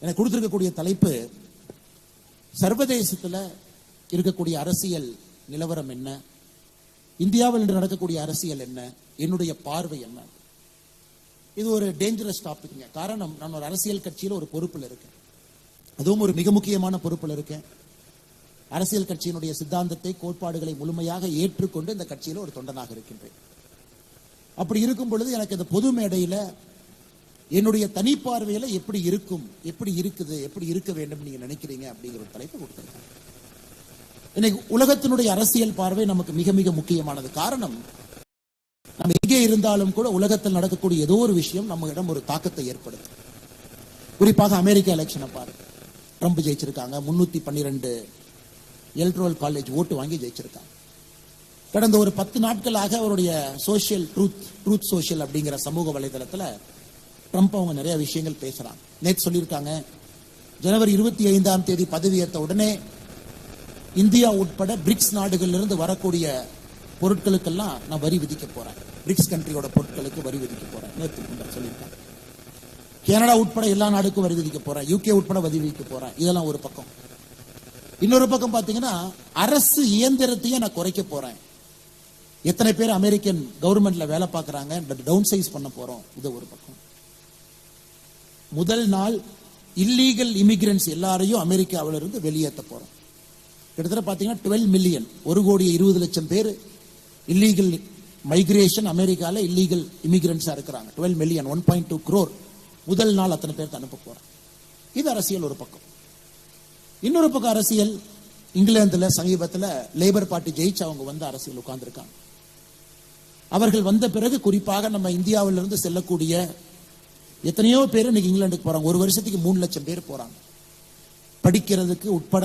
எனக்கு கொடுத்திருக்கக்கூடிய தலைப்பு சர்வதேசத்தில் இருக்கக்கூடிய அரசியல் நிலவரம் என்ன, இந்தியாவில் இன்று நடக்கக்கூடிய அரசியல் என்ன, என்னுடைய பார்வை என்ன. இது ஒரு டேஞ்சரஸ் டாபிக்ங்க. காரணம், நான் ஒரு அரசியல் கட்சியில் ஒரு பொறுப்பில் இருக்கேன், அதுவும் ஒரு மிக முக்கியமான பொறுப்பில் இருக்கேன். அரசியல் கட்சியினுடைய சித்தாந்தத்தை, கோட்பாடுகளை முழுமையாக ஏற்றுக்கொண்டு இந்த கட்சியில் ஒரு தொண்டனாக இருக்கின்றேன். அப்படி இருக்கும் பொழுது எனக்கு இந்த பொது மேடையில் என்னுடைய தனிப்பார்வையில எப்படி இருக்கும், எப்படி இருக்குது, எப்படி இருக்க வேண்டும் நீங்க நினைக்கிறீங்க அப்படிங்கிற ஒரு தலைப்பு கொடுத்திருக்காங்க. இன்னைக்கு உலகத்தினுடைய அரசியல் பார்வை நமக்கு மிக மிக முக்கியமானது. காரணம், நம்ம எங்கே இருந்தாலும் கூட உலகத்தில் நடக்கக்கூடிய ஏதோ ஒரு விஷயம் நம்மிடம் ஒரு தாக்கத்தை ஏற்படுத்தும். குறிப்பாக அமெரிக்க எலெக்ஷனை பாருங்க. ட்ரம்ப் ஜெயிச்சிருக்காங்க, 312 எலக்ட்ரல் காலேஜ் ஓட்டு வாங்கி ஜெயிச்சிருக்காங்க. கடந்த ஒரு 10 நாட்களாக அவருடைய சோசியல் ட்ரூத் சோஷியல் அப்படிங்கிற சமூக வலைதளத்தில் ட்ரம்ப் அவங்க நிறைய விஷயங்கள் பேசுறாங்க. நேற்று சொல்லியிருக்காங்க, ஜனவரி 25ஆம் தேதி பதவியேற்ற உடனே இந்தியா உட்பட பிரிக்ஸ் நாடுகளிலிருந்து வரக்கூடிய பொருட்களுக்கெல்லாம் நான் வரி விதிக்க போறேன், பிரிக்ஸ் கண்ட்ரியோட பொருட்களுக்கு வரி விதிக்க போறேன் நேற்று சொல்லியிருக்காங்க. கனடா உட்பட எல்லா நாடுக்கும் வரி விதிக்க போறேன், யூகே உட்பட வரி விதிக்க போறேன். இதெல்லாம் ஒரு பக்கம். இன்னொரு பக்கம் பாத்தீங்கன்னா, அரசு இயந்திரத்தையே நான் குறைக்க போறேன். எத்தனை பேர் அமெரிக்கன் கவர்மெண்ட்ல வேலை பார்க்கறாங்க, டவுன் சைஸ் பண்ண போறோம். இது ஒரு பக்கம். முதல் நாள் இல்லீகல் இமிகிரன்ட்ஸ் எல்லாரையும் அமெரிக்காவில இருந்து வெளியேற்ற போறோம். கிட்டத்தட்ட பாத்தீங்கன்னா 12 மில்லியன், 1,20,00,000 பேர் இல்லீகல் மைக்ரேஷன் அமெரிக்கால இல்லீகல் இமிகிரன்ட்ஸா இருக்கிறாங்க. 12 மில்லியன், 1.2 crore முதல் நாள் அத்தனை பேருக்கு அனுப்ப போறோம். இது அரசியல் ஒரு பக்கம். இன்னொரு பக்கம் அரசியல், இங்கிலாந்துல சமீபத்தில் லேபர் பார்ட்டி ஜெயிச்சு அவங்க வந்து அரசியல் உட்கார்ந்துருக்காங்க. அவர்கள் வந்த பிறகு குறிப்பாக நம்ம இந்தியாவிலிருந்து செல்லக்கூடிய எத்தனையோ பேர் இன்னைக்கு இங்கிலாந்துக்கு போறாங்க. ஒரு வருஷத்துக்கு 3 லட்சம் பேர் போறாங்க, படிக்கிறதுக்கு உட்பட,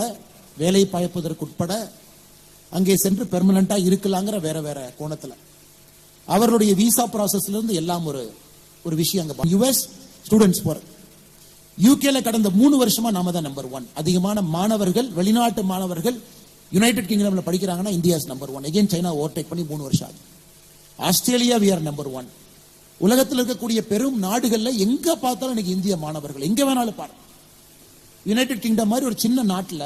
வேலை பாய்ப்பதற்கு உட்பட, அங்கே சென்று பெர்மனண்டா இருக்கலாங்கிற வேற வேற கோணத்துல. அவர்களுடைய விசா ப்ராசஸ்ல இருந்து எல்லாம் ஒரு விஷயம். அங்க யுஎஸ் ஸ்டூடெண்ட்ஸ் போற, யூகேல கடந்த 3 வருஷமா நாம தான் நம்பர் 1. அதிகமான மாணவர்கள், வெளிநாட்டு மாணவர்கள் யுனைடெட் கிங்டம்ல படிக்கிறாங்கன்னா India is number 1. Again China overtake பண்ணி 3 வருஷம் ஆகுது. Australia we are number 1. உலகத்தில் இருக்கக்கூடிய பெரும் நாடுகள்ல எங்க பார்த்தாலும் இன்னைக்கு இந்திய மாணவர்கள் எங்க வேணாலும் பாருங்க. யுனைடெட் கிங்டம் மாதிரி ஒரு சின்ன நாட்டில்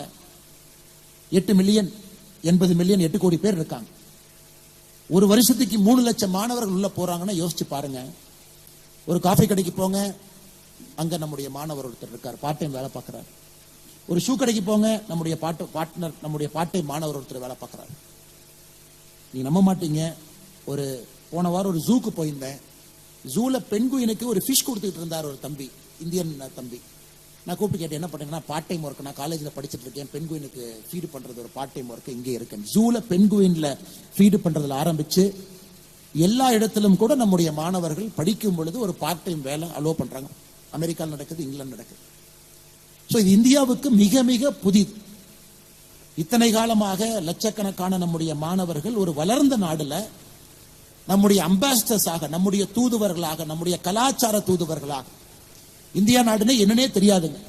8 மில்லியன் 80 மில்லியன் 8 கோடி பேர் இருக்காங்க. ஒரு வருஷத்துக்கு 3 லட்சம் மாணவர்கள் உள்ள போறாங்கன்னா யோசிச்சு பாருங்க. ஒரு காஃபி கடைக்கு போங்க, அங்க நம்முடைய மாணவர் ஒருத்தர் இருக்கார், பார்ட் டைம் வேலை பார்க்கிறார். ஒரு ஷூ கடைக்கு போங்க, நம்முடைய பார்ட்னர், நம்முடைய பார்ட் டைம் மாணவர் ஒருத்தர் வேலை பார்க்கிறார். நீங்க நம்ப மாட்டீங்க, ஒரு போன வாரம் ஒரு ஜூக்கு போயிருந்தேன். ஜூல பெண்குயினுக்கு ஒரு ஃபிஷ் கொடுத்துட்டு இருந்தார் ஒரு தம்பி, இந்தியன் தம்பி. நான் கூப்பிட்டு கேட்டேன், என்ன பண்ணீங்கன்னா, பார்ட் டைம் ஒர்க், நான் காலேஜில் படிச்சுட்டு இருக்கேன், பெண்குயினுக்கு ஃபீடு பண்றது ஒரு பார்ட் டைம் ஒர்க் இங்கே இருக்கேன். ஜூல பெண்குயின்ல ஃபீடு பண்றதுல ஆரம்பிச்சு எல்லா இடத்திலும் கூட நம்முடைய மாணவர்கள் படிக்கும் பொழுது ஒரு பார்ட் டைம் வேலை அலோவ் பண்றாங்க. அமெரிக்காவில் நடக்குது, இங்கிலாந்து நடக்குது. ஸோ இது இந்தியாவுக்கு மிக மிக புதிது. இத்தனை காலமாக லட்சக்கணக்கான நம்முடைய மாணவர்கள் ஒரு வளர்ந்த நாடுல நம்முடைய அம்பாசிடர்ஸாக, நம்முடைய தூதுவர்களாக, நம்முடைய கலாச்சார தூதுவர்களாக, இந்தியா நாடுன்னு என்னன்னே தெரியாதுங்க.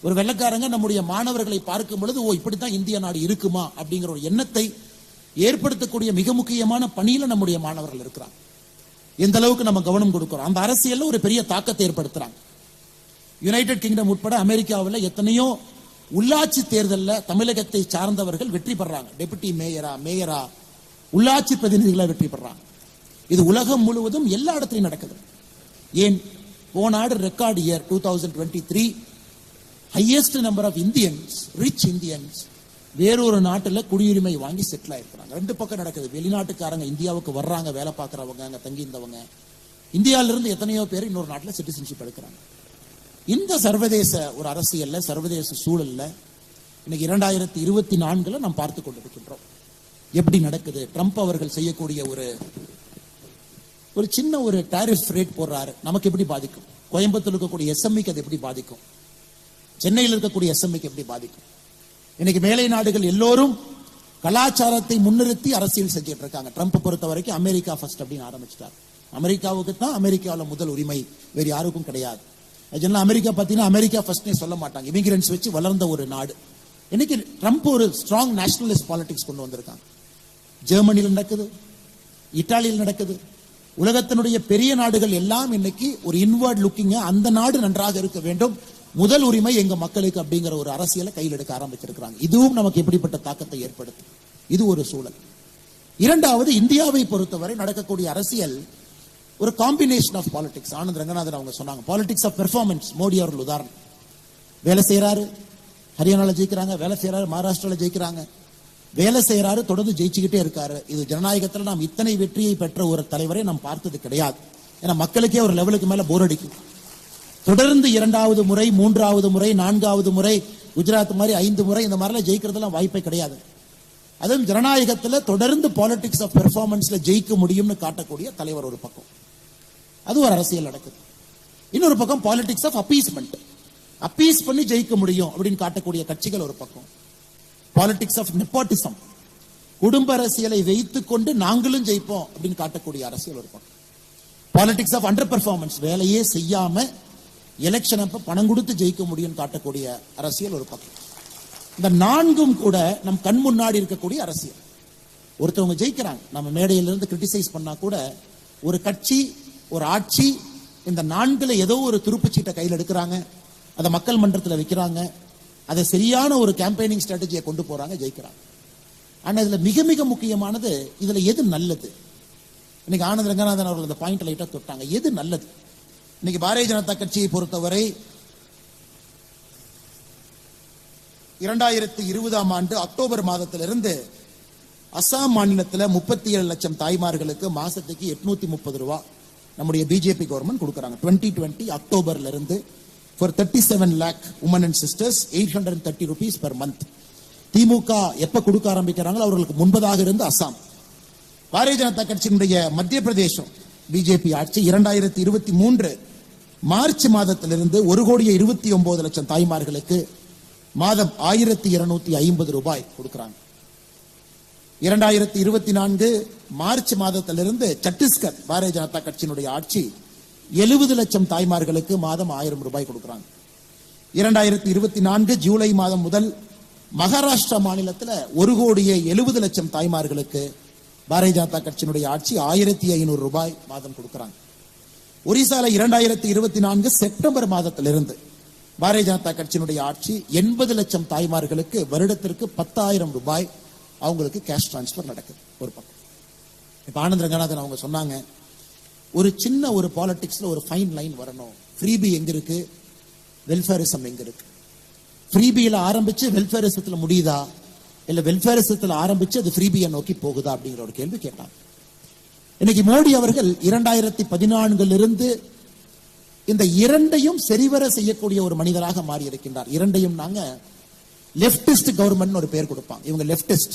ஒரு வெள்ளக்காரங்க நம்முடைய மாணவர்களை பார்க்கும் பொழுது, ஓ இப்படித்தான் இந்திய நாடு இருக்குமா அப்படிங்கிற ஒரு எண்ணத்தை ஏற்படுத்தக்கூடிய மிக முக்கியமான பணியில நம்முடைய மாணவர்கள் இருக்கிறாங்க. எந்த அளவுக்கு நம்ம கவனம் கொடுக்கிறோம், அந்த அரசியல்ல ஒரு பெரிய தாக்கத்தை ஏற்படுத்துறாங்க. யுனைடெட் கிங்டம் உட்பட அமெரிக்காவில் எத்தனையோ உள்ளாட்சி தேர்தலில் தமிழகத்தை சார்ந்தவர்கள் வெற்றி பெறாங்க. டெபுட்டி மேயரா உள்ளாட்சி பிரதிநிதிகளை வெற்றி பெறாங்க. இது உலகம் முழுவதும் எல்லா இடத்திலும் நடக்குது. ஏன், போன ஆண்டு record year 2023, highest number of Indians, rich Indians வேறொரு நாட்டில் குடியுரிமை வாங்கி செட்டில் ஆயிருக்கிறாங்க. 2 பக்கம் நடக்குது. வெளிநாட்டுக்காரங்க இந்தியாவுக்கு வர்றாங்க, வேலை பார்க்கறவங்க, அங்க தங்கி இருந்தவங்க. இந்தியாவிலிருந்து எத்தனையோ பேர் இன்னொரு நாட்டில் சிட்டிசன்ஷிப் எடுக்கிறாங்க. இந்த சர்வதேச ஒரு அரசியல்ல, சர்வதேச சூழல்ல இன்னைக்கு 2024 நாம் பார்த்து கொண்டிருக்கின்றோம். எப்படி நடக்குது? ட்ரம்ப் அவர்கள் செய்யக்கூடிய ஒரு சின்ன ஒரு டாரிஃப் ரேட் போடுறாரு, நமக்கு எப்படி பாதிக்கும்? கோயம்புத்தூர் இருக்கக்கூடிய எஸ்எம்இக்கு அது எப்படி பாதிக்கும்? சென்னையில் இருக்கக்கூடிய எஸ்எம்இக்கு எப்படி பாதிக்கும்? இன்னைக்கு மேலை நாடுகள் எல்லோரும் கலாச்சாரத்தை முன்னிறுத்தி அரசியல் செஞ்சுட்டு இருக்காங்க. ட்ரம்ப் பொறுத்த வரைக்கும் அமெரிக்கா ஃபர்ஸ்ட் அப்படின்னு ஆரம்பிச்சிட்டார். அமெரிக்காவுக்கு தான் அமெரிக்காவில் முதல் உரிமை, வேறு யாருக்கும் கிடையாது. அமெரிக்கா பார்த்தீங்கன்னா அமெரிக்கா ஃபர்ஸ்ட்னே சொல்ல மாட்டாங்க. இமிகிரன்ட்ஸ் வச்சு வளர்ந்த ஒரு நாடு. இன்னைக்கு ட்ரம்ப் ஒரு ஸ்ட்ராங் நேஷனலிஸ்ட் பாலிடிக்ஸ் கொண்டு வந்திருக்காங்க. ஜெர்மனியில் நடக்குது, இத்தாலியில் நடக்குது. உலகத்தினுடைய பெரிய நாடுகள் எல்லாம் இன்னைக்கு ஒரு இன்வர்ட் லுக்கிங், அந்த நாடு நன்றாக இருக்க வேண்டும், முதல் உரிமை எங்க மக்களுக்கு அப்படிங்கிற ஒரு அரசியலை கையில் எடுக்க ஆரம்பிச்சிருக்கிறாங்க. இதுவும் நமக்கு எப்படிப்பட்ட தாக்கத்தை ஏற்படுத்தும்? இது ஒரு சூழல். இரண்டாவது, இந்தியாவை பொறுத்தவரை நடக்கக்கூடிய அரசியல் ஒரு combination of politics. Anand Ranganathan அவங்க சொன்னாங்க, பாலிடிக்ஸ் ஆஃப் பெர்ஃபார்மன்ஸ். மோடி அவர்கள் உதாரணம். வேலை செய்யறாரு, ஹரியானால ஜெயிக்கிறாங்க, வேலை செய்யறாரு, மகாராஷ்டிரால ஜெயிக்கிறாங்க, வேலை செய்யறாரு, தொடர்ந்து ஜெயிச்சுக்கிட்டே இருக்காரு. இது ஜனநாயகத்தில் நாம் இத்தனை வெற்றியை பெற்ற ஒரு தலைவரை நாம் பார்த்தது கிடையாது. ஏன்னா மக்களுக்கே ஒரு லெவலுக்கு மேல போர் அடிக்கும். தொடர்ந்து இரண்டாவது முறை, மூன்றாவது முறை, நான்காவது முறை, குஜராத் மாதிரி 5 முறை இந்த மாதிரிலாம் ஜெயிக்கிறதுலாம் வாய்ப்பே கிடையாது. அதுவும் ஜனநாயகத்தில் தொடர்ந்து பாலிடிக்ஸ் ஆஃப் பெர்ஃபார்மன்ஸ்ல ஜெயிக்க முடியும்னு காட்டக்கூடிய தலைவர் ஒரு பக்கம், அது ஒரு அரசியல் நடக்குது. இன்னொரு பக்கம் பாலிடிக்ஸ் ஆஃப் அப்பீஸ்மெண்ட், அப்பீஸ் பண்ணி ஜெயிக்க முடியும் அப்படின்னு காட்டக்கூடிய கட்சிகள் ஒரு பக்கம். பாலிடிக்ஸ் ஆஃப் நெப்போட்டிசம், குடும்ப அரசியலை வைத்துக் கொண்டு நாங்களும் ஜெயிப்போம் அப்படின்னு காட்டக்கூடிய அரசியல் ஒரு பக்கம். பாலிடிக்ஸ் ஆஃப் அண்டர் பெர்ஃபார்மன்ஸ், வேலையே செய்யாம எலெக்ஷன் அப்ப பணம் கொடுத்து ஜெயிக்க முடியும் காட்டக்கூடிய அரசியல் ஒரு பக்கம். இந்த நான்கும் கூட நம் கண் முன்னாடி இருக்கக்கூடிய அரசியல். ஒருத்தவங்க ஜெயிக்கிறாங்க, நம்ம மேடையிலிருந்து கிரிட்டிசைஸ் பண்ணா கூட ஒரு கட்சி, ஒரு ஆட்சி, இந்த நான்குல ஏதோ ஒரு துருப்புச்சீட்டை கையில் எடுக்கிறாங்க, அதை மக்கள் மன்றத்தில் வைக்கிறாங்க, அதை சரியான ஒரு கேம்பெயினிங் ஸ்ட்ராட்டஜியை கொண்டு போறாங்க, ஜெயிக்கிறாங்க. ஆனா இதுல மிக மிக முக்கியமானது, இதுல எது நல்லது? இன்னைக்கு ஆனந்த் ரங்கநாதன் அவர்கள் இந்த பாயிண்ட் லைட்டா தொட்டாங்க. எது நல்லது? இன்னைக்கு பாரதிய ஜனதா கட்சியை பொறுத்தவரை 2020ஆம் ஆண்டு அக்டோபர் மாதத்திலிருந்து அசாம் மாநிலத்தில் 37 லட்சம் தாய்மார்களுக்கு மாசத்துக்கு 830 ரூபாய் நம்முடைய பிஜேபி கவர்மெண்ட் கொடுக்கறாங்க. 2020 அக்டோபர்ல இருந்து for 37 lakh women and sisters 830 rupees per month. திமுக எப்ப கொடுக்க ஆரம்பிக்கிறாங்களோ அவர்களுக்கு முன்பதாக இருந்து அசாம். பாரதிய ஜனதா கட்சியினுடைய மத்திய பிரதேசம் பிஜேபி ஆட்சி 2023 மார்ச் மாதத்திலிருந்து 1,29 லட்சம் தாய்மார்களுக்கு மாதம் 1,250 ரூபாய் கொடுக்கிறாங்க. 2024 மார்ச் மாதத்திலிருந்து சத்தீஸ்கர் பாரதிய ஜனதா கட்சியினுடைய ஆட்சி 70 லட்சம் தாய்மார்களுக்கு மாதம் 1000 ரூபாய் கொடுக்கிறாங்க. 2024 ஜூலை மாதம் முதல் மகாராஷ்டிரா மாநிலத்தில் 1,70 லட்சம் தாய்மார்களுக்கு பாரதிய ஜனதா கட்சியினுடைய ஆட்சி 1,500 ரூபாய் மாதம் கொடுக்கிறாங்க. ஒரிசால 2024 செப்டம்பர் மாதத்திலிருந்து பாரதிய ஜனதா கட்சியினுடைய ஆட்சி 80 லட்சம் தாய்மார்களுக்கு வருடத்திற்கு 10,000 ரூபாய் அவங்களுக்கு கேஷ் டிரான்ஸ்பர் நடக்குது. ஒரு பக்கம் இப்ப ஆனந்த் ரங்கநாதன் அவங்க சொன்னாங்க, ஒரு சின்ன ஒரு பாலிடிக்ஸ்ல ஒரு ஃபைன் லைன் வரணும். ஃப்ரீபி எங்க இருக்கு, வெல்ஃபேரிசம் எங்க இருக்கு? ஃப்ரீபியில ஆரம்பிச்சு வெல்ஃபேரிசத்துல முடியுதா, இல்ல வெல்ஃபேரிசத்துல ஆரம்பிச்சு அது ஃப்ரீபியை நோக்கி போகுதா அப்படிங்கிற ஒரு கேள்வி கேட்டாங்க. இன்னைக்கு மோடி அவர்கள் 2014 இருந்து இந்த இரண்டையும் சரிவர செய்யக்கூடிய ஒரு மனிதராக மாறி இருக்கின்றார். இரண்டையும் நாங்க லெப்டிஸ்ட் கவர்மெண்ட் ஒரு பேர் கொடுப்பாங்க. இவங்க லெப்டிஸ்ட்,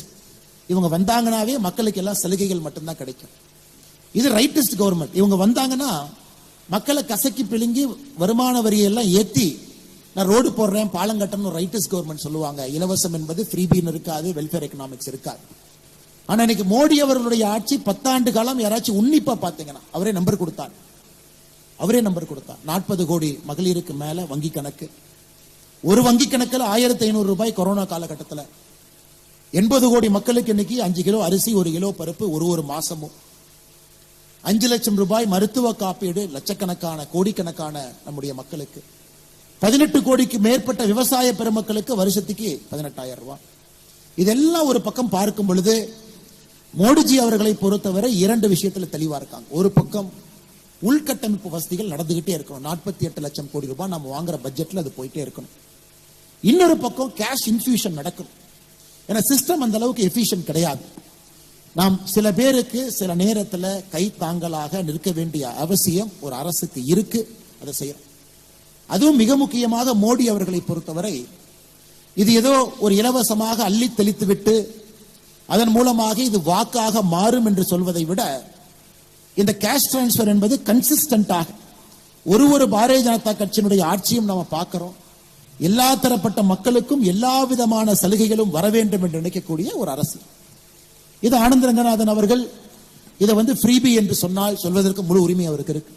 இவங்க வந்தாங்கன்னாவே மக்களுக்கு எல்லாம் சலுகைகள் மட்டும்தான் கிடைக்கும். இது ரைட்டிஸ்ட் கவர்மெண்ட், இவங்க வந்தாங்கன்னா மக்களை கசக்கி பிழுங்கி வருமான வரியெல்லாம் ஏத்தி நான் ரோடு போடுறேன், பாலம் கட்டணும் ரைட்டிஸ்ட் கவர்மெண்ட் சொல்லுவாங்க. இலவசம் என்பது ஃப்ரீபின்னு இருக்காது, வெல்ஃபேர் எக்கனாமிக்ஸ் இருக்காது. ஆனா இன்னைக்கு மோடி அவர்களுடைய ஆட்சி 10 ஆண்டு காலம் யாராச்சும் உன்னிப்பா பாத்தீங்கன்னா அவரே நம்பர் கொடுத்தார். 40 கோடி மகளிருக்கு மேல வங்கி கணக்கு. ஒரு வங்கி கணக்கில் 1,500 ரூபாய் கொரோனா காலகட்டத்தில். 80 கோடி மக்களுக்கு இன்னைக்கு 5 கிலோ அரிசி, 1 கிலோ பருப்பு ஒரு மாசமும். 5 லட்சம் ரூபாய் மருத்துவ காப்பீடு லட்சக்கணக்கான கோடிக்கணக்கான நம்முடைய மக்களுக்கு. 18 கோடிக்கு மேற்பட்ட விவசாய பெருமக்களுக்கு வருஷத்துக்கு 18,000 ரூபாய். இதெல்லாம் ஒரு பக்கம் பார்க்கும் பொழுது மோடிஜி அவர்களை பொறுத்தவரை 2 விஷயத்துல தெளிவா இருக்காங்க. ஒரு பக்கம் உள்கட்டமைப்பு வசதிகள் நடந்துகிட்டே இருக்கணும். 48 லட்சம் கோடி ரூபாய் நம்ம வாங்குற பட்ஜெட்ல அது போயிட்டே இருக்கணும். இன்னொரு பக்கம் கேஷ் இன்ஃபியூஷன் நடக்கணும். ஏன்னா சிஸ்டம் அந்த அளவுக்கு எஃபிஷியன்ட் கிடையாது. நாம் சில பேருக்கு சில நேரத்துல கை தாங்கலாக நிற்க வேண்டிய அவசியம் ஒரு அரசுக்கு இருக்கு, அதை செய்யணும். அதுவும் மிக முக்கியமாக மோடி அவர்களை பொறுத்தவரை இது ஏதோ ஒரு இலவசமாக அள்ளி தெளித்து விட்டு அதன் மூலமாக இது வாக்காக மாறும் என்று சொல்வதை விட இந்த கேஷ் டிரான்ஸ்பர் என்பது கன்சிஸ்டன்டாக ஒரு பாரதிய ஜனதா கட்சியினுடைய ஆட்சியும் நம்ம பார்க்கிறோம். எல்லா தரப்பட்ட மக்களுக்கும் எல்லா விதமான சலுகைகளும் வர வேண்டும் என்று நினைக்கக்கூடிய ஒரு அரசு. இது ஆனந்த் ரங்கநாதன் அவர்கள் இதை ஃப்ரீபி என்று சொன்னால் சொல்வதற்கு முழு உரிமை அவருக்கு இருக்கு.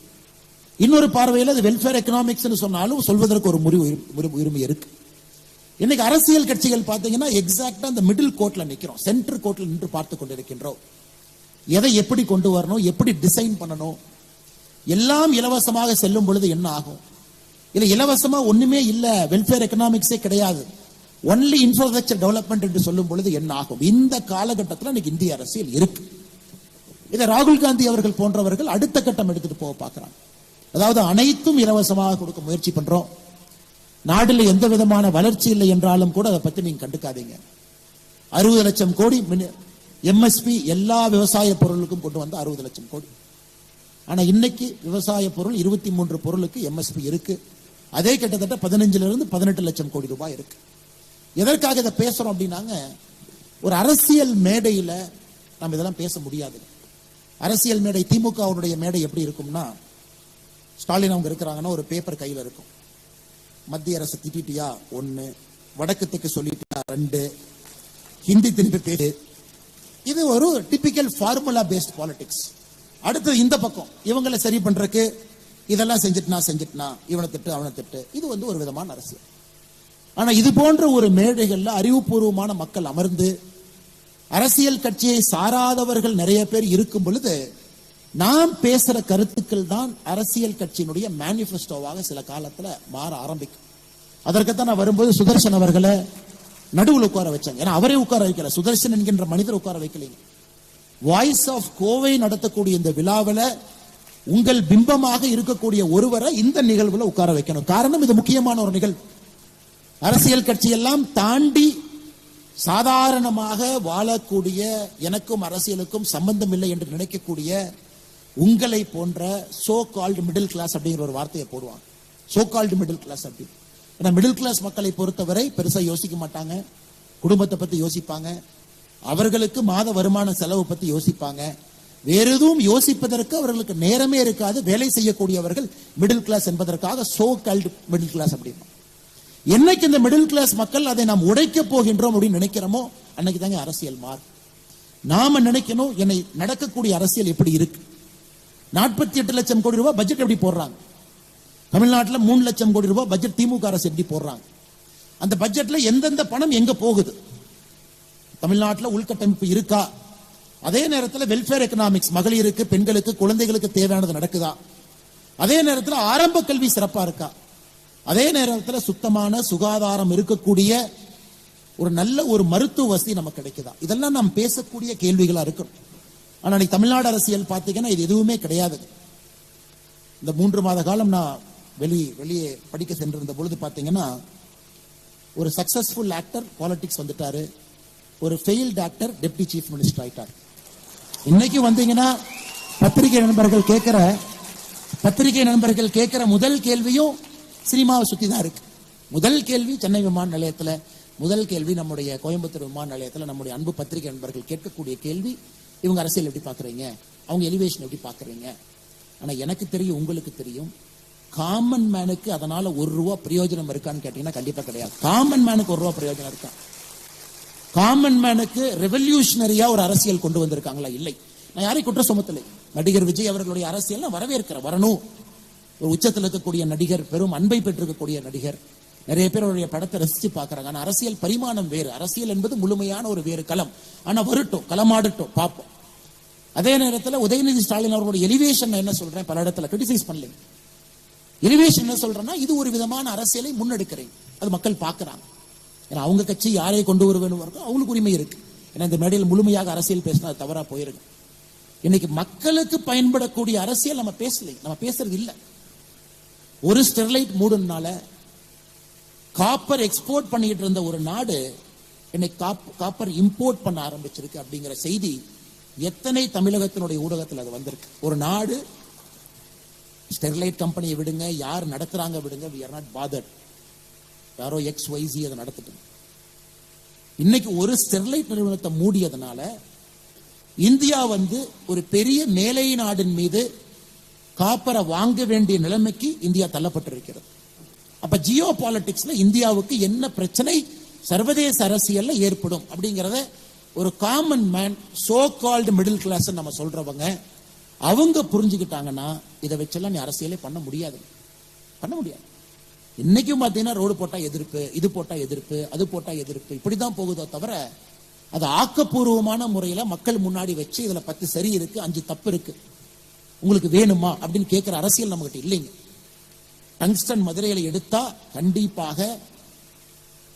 இன்னொரு பார்வையில் அது வெல்ஃபேர் எக்கனாமிக்ஸ் சொன்னாலும் சொல்வதற்கு ஒரு உரிமை இருக்கு. இன்னைக்கு அரசியல் கட்சிகள் பார்த்தீங்கன்னா எக்ஸாக்டா அந்த மிடில் கோர்ட்ல நிக்கிறோம், சென்டர் கோர்ட்ல நின்று பார்த்து கொண்டிருக்கின்றோம். எதை எப்படி கொண்டு வரணும், எப்படி டிசைன் பண்ணணும். எல்லாம் இலவசமாக செல்லும் பொழுது என்ன ஆகும்? இல்ல இலவசமா ஒண்ணுமே இல்ல, வெல்ஃபேர் எக்கனாமிக்ஸே கிடையாது, ஒன்லி இன்ஃப்ராஸ்ட்ரக்சர் டெவலப்மெண்ட் என்று சொல்லும் பொழுது என்ன ஆகும்? இந்த காலகட்டத்தில் இன்னைக்கு இந்திய அரசியல் இருக்கு. இதை ராகுல் காந்தி அவர்கள் போன்றவர்கள் அடுத்த கட்டம் எடுத்துட்டு போக பார்க்கிறாங்க. அதாவது அனைத்தும் இலவசமாக கொடுக்க முயற்சி பண்றோம், நாட்டில் எந்த விதமான வளர்ச்சி இல்லை என்றாலும் கூட அதை பத்தி நீங்க கண்டுக்காதீங்க. 60 லட்சம் கோடி எம்எஸ்பி எல்லா விவசாய பொருளுக்கும் கொண்டு வந்த 60 லட்சம் கோடி. ஆனா இன்னைக்கு விவசாய பொருள் 23 பொருளுக்கு எம்எஸ்பி இருக்கு. அதே கிட்டத்தட்ட 15 லட்சம் கோடி ரூபாய் இருக்கு. எதற்காக இதை பேசுறோம் அப்படின்னாங்க, ஒரு அரசியல் மேடையில நம்ம இதெல்லாம் பேச முடியாது. அரசியல் மேடை, திமுகவுடைய மேடை எப்படி இருக்கும்னா, ஸ்டாலின் அவங்க இருக்கிறாங்கன்னா ஒரு பேப்பர் கையில் இருக்கும், மத்திய அரசு திட்டியா 1, வடக்கு தெற்கு சொல்லிட்டியா 2, ஹிந்தி திருப்பி பேரு. இது ஒரு டிபிக்கல் ஃபார்முலா பேஸ்ட் பாலிடிக்ஸ். அடுத்து இந்த பக்கம் இவங்களை சரி பண்றதுக்கு இதெல்லாம் செஞ்சிட்டுனா இவனை திட்டு அவனை திட்டு. இது ஒரு விதமான அரசியல். ஆனா இது போன்ற ஒரு மேடைகள்ல அறிவுபூர்வமான மக்கள் அமர்ந்து, அரசியல் கட்சியை சாராதவர்கள் நிறைய பேர் இருக்கும் பொழுது நாம் பேசுற கருத்துக்கள் தான் அரசியல் கட்சியினுடைய மேனிபெஸ்டோவாக சில காலத்துல மாற ஆரம்பிக்கும். அதற்குத்தான் நான் வரும்போது சுதர்சன் அவர்களை நடுவில் உட்கார வச்சாங்க. ஏன்னா அவரே உட்கார வைக்கல, சுதர்சன் என்கின்ற மனிதர் உட்கார வைக்கலைங்க. வாய்ஸ் ஆஃப் கோவை நடத்தக்கூடிய இந்த விழாவில் உங்கள் பிம்பமாக இருக்கக்கூடிய ஒருவரை இந்த நிகழ்வுல உட்கார வைக்கணும். காரணம், இது முக்கியமான ஒரு நிகழ்வு. அரசியல் கட்சி எல்லாம் தாண்டி சாதாரணமாக வாழக்கூடிய, எனக்கும் அரசியலுக்கும் சம்பந்தம் இல்லை என்று நினைக்கக்கூடிய உங்களை போன்ற சோ கால்டு மிடில் கிளாஸ் அப்படிங்கிற ஒரு வார்த்தையை போடுவாங்க. சோ கால்டு மிடில் கிளாஸ் அப்படி. ஏன்னா மிடில் கிளாஸ் மக்களை பொறுத்தவரை பெருசா யோசிக்க மாட்டாங்க, குடும்பத்தை பத்தி யோசிப்பாங்க, அவர்களுக்கு மாத வருமான செலவு பத்தி யோசிப்பாங்க, வேற எதுவும் யோசிப்பதற்கு அவர்களுக்கு நேரமே இருக்காது. வேலை செய்யக்கூடியவர்கள் மிடில் கிளாஸ் என்பதற்காக சோ கால்டு மிடில் கிளாஸ் அப்படின்னா. என்னைக்கு இந்த மிடில் கிளாஸ் மக்கள் அதை நாம் உடைக்க போகின்றோம் அப்படின்னு நினைக்கிறோமோ அன்னைக்கு தாங்க அரசியல் மாறும். நாம நினைக்கணும், என்னை நடக்கக்கூடிய அரசியல் எப்படி இருக்கு. 48 லட்சம் கோடி ரூபாய் பட்ஜெட் எப்படி போடுறாங்க, தமிழ்நாட்டில் 3 லட்சம் கோடி ரூபாய் பட்ஜெட் திமுக அரசு எப்படி போடுறாங்க, அந்த பட்ஜெட்ல எந்தெந்த பணம் எங்க போகுது, தமிழ்நாட்டில் உள்கட்டமைப்பு இருக்கா, அதே நேரத்தில் வெல்ஃபேர் எக்கனாமிக்ஸ், மகளிருக்கு, பெண்களுக்கு, குழந்தைகளுக்கு தேவையானது நடக்குதா, அதே நேரத்தில் ஆரம்ப கல்வி சிறப்பா இருக்கா, அதே நேரத்தில் சுத்தமான சுகாதாரம் இருக்கக்கூடிய ஒரு நல்ல ஒரு மருத்துவ வசதி நமக்கு கிடைக்குதா, இதெல்லாம் நாம் பேசக்கூடிய கேள்விகளா இருக்கணும். ஆனா நீ தமிழ்நாடு அரசியல் பார்த்தீங்கன்னா இது எதுவுமே கிடையாது. இந்த 3 மாத காலம் நான் வெளியே படிக்க சென்றிருந்த பொழுது பார்த்தீங்கன்னா, ஒரு சக்சஸ்ஃபுல் ஆக்டர் பாலிடிக்ஸ் வந்துட்டாரு, ஒரு failed actor deputy chief minister ஆயிட்டார். இன்னைக்கு வந்தீங்கன்னா பத்திரிகை நண்பர்கள் கேட்கிற முதல் கேள்வியும் சினிமாவை சுத்தி தான் இருக்கு. முதல் கேள்வி சென்னை விமான நிலையத்துல, முதல் கேள்வி நம்முடைய கோயம்புத்தூர் விமான நிலையத்துல நம்முடைய அன்பு பத்திரிகை நண்பர்கள் கேட்கக்கூடிய கேள்வி, இவங்க அரசியல் எப்படி பாக்குறீங்க, அவங்க எலிவேஷன் எப்படி பாக்குறீங்க. ஆனா எனக்கு தெரியும், உங்களுக்கு தெரியும், காமன் மேனுக்கு அதனால ₹1 பிரயோஜனம் இருக்கான்னு கேட்டீங்கன்னா கண்டிப்பா கிடையாது. காமன் மேனுக்கு ₹1 பிரயோஜனம் இருக்கா? காமன் மேனுக்கு ரெவல்யூஷனரியா ஒரு அரசியல் கொண்டு வந்திருக்காங்களா? இல்லை. நான் யாரையும் குற்றம் சுமத்தலை. நடிகர் விஜய் அவர்களுடைய அரசியல் நான் வரவேற்கிறேன், வரணும். ஒரு உச்சத்தில் இருக்கக்கூடிய நடிகர், பெரும் அன்பை பெற்றிருக்கக்கூடிய நடிகர், நிறைய பேர் அவருடைய படத்தை ரசிச்சு பார்க்கறாங்க. ஆனா அரசியல் பரிமாணம் வேறு, அரசியல் என்பது முழுமையான ஒரு வேறு களம். ஆனா வரட்டும், களமாடட்டும், பார்ப்போம். அதே நேரத்தில் உதயநிதி ஸ்டாலின் அவர்களுடைய எலிவேஷன் என்ன சொல்றேன், பல இடத்துல கிரிட்டிசைஸ் பண்ணல. எலிவேஷன் என்ன சொல்றேன்னா, இது ஒரு விதமான அரசியலை முன்னெடுக்கிறேன், அது மக்கள் பார்க்கறாங்க. ஏன்னா அவங்க கட்சி யாரை கொண்டு வருவேன்னு அவங்களுக்கு உரிமை இருக்கு. ஏன்னா இந்த மேடையில் முழுமையாக அரசியல் பேசினா அது தவறா போயிருக்கு. இன்னைக்கு மக்களுக்கு பயன்படக்கூடிய அரசியல் நம்ம பேசலை, நம்ம பேசுறது இல்லை. ஒரு ஸ்டெர்லைட் மூடுனால காப்பர் எக்ஸ்போர்ட் பண்ணிட்டு இருந்த ஒரு நாடு இன்னைக்கு காப்பர் இம்போர்ட் பண்ண ஆரம்பிச்சிருக்கு அப்படிங்கிற செய்தி எத்தனை தமிழகத்தினுடைய ஊடகத்தில் அது வந்திருக்கு. ஒரு நாடு ஸ்டெர்லைட் கம்பெனியை விடுங்க, யார் நடத்துறாங்க விடுங்க, we are not bothered. யாரோ XYZ அதை நடத்திட்டு இன்னைக்கு ஒரு ஸ்டெர்லைட் நிறுவனத்தை மூடியதுனால இந்தியா ஒரு பெரிய மேலை நாடின் மீது காப்பரை வாங்க வேண்டிய நிலைமைக்கு இந்தியா தள்ளப்பட்டிருக்கிறது. அப்ப ஜியோ பாலிடிக்ஸ்ல இந்தியாவுக்கு என்ன பிரச்சனை சர்வதேச அரசியல்ல ஏற்படும் அப்படிங்கறத ஒரு common man, so called middle class நம்ம சொல்றவங்க அவங்க புரிஞ்சுக்கிட்டாங்கன்னா இதை வச்செல்லாம் நீ அரசியலே பண்ண முடியாது. இன்னைக்கும் பாத்தீங்கன்னா ரோடு போட்டா எதிர்ப்பு, இது போட்டா எதிர்ப்பு, அது போட்டா எதிர்ப்பு, இப்படிதான் போகுதோ தவிர அது ஆக்கப்பூர்வமான முறையில மக்கள் முன்னாடி வச்சு இதுல 10 சரி இருக்கு, 5 தப்பு இருக்கு, உங்களுக்கு வேணுமா அப்படின்னு கேட்கிற அரசியல் நம்மகிட்ட இல்லைங்க. டங்ஸ்டன் மதுரையில எடுத்தா கண்டிப்பாக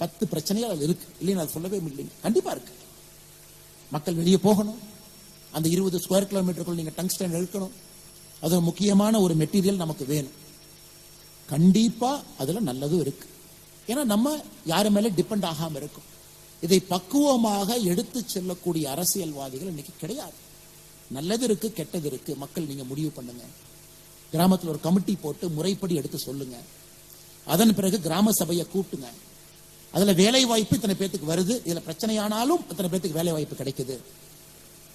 10 பிரச்சனைகள் அது இருக்கு, இல்லைன்னு அது சொல்லவே இல்லைங்க. கண்டிப்பா இருக்கு. மக்கள் வெளியே போகணும், அந்த 20 ஸ்கொயர் கிலோமீட்டருக்குள் நீங்க டங்ஸ்டன் எடுக்கணும். அது முக்கியமான ஒரு மெட்டீரியல் நமக்கு வேணும். கண்டிப்பா அதுல நல்லதும் இருக்கு. ஏன்னா நம்ம யாரு மேல டிபெண்ட் ஆகாம இருக்கும். இதை பக்குவமாக எடுத்து செல்லக்கூடிய அரசியல்வாதிகள் இன்னைக்கு கிடையாது. நல்லது இருக்கு, கெட்டது இருக்கு, மக்கள் நீங்க முடிவு பண்ணுங்க. கிராமத்தில் ஒரு கமிட்டி போட்டு முறைப்படி எடுத்து சொல்லுங்க. அதன் பிறகு கிராம சபையை கூட்டுங்க. அதுல வேலை வாய்ப்பு இத்தனை பேத்துக்கு வருது, இதுல பிரச்சனையானாலும் இத்தனை பேத்துக்கு வேலை வாய்ப்பு கிடைக்குது.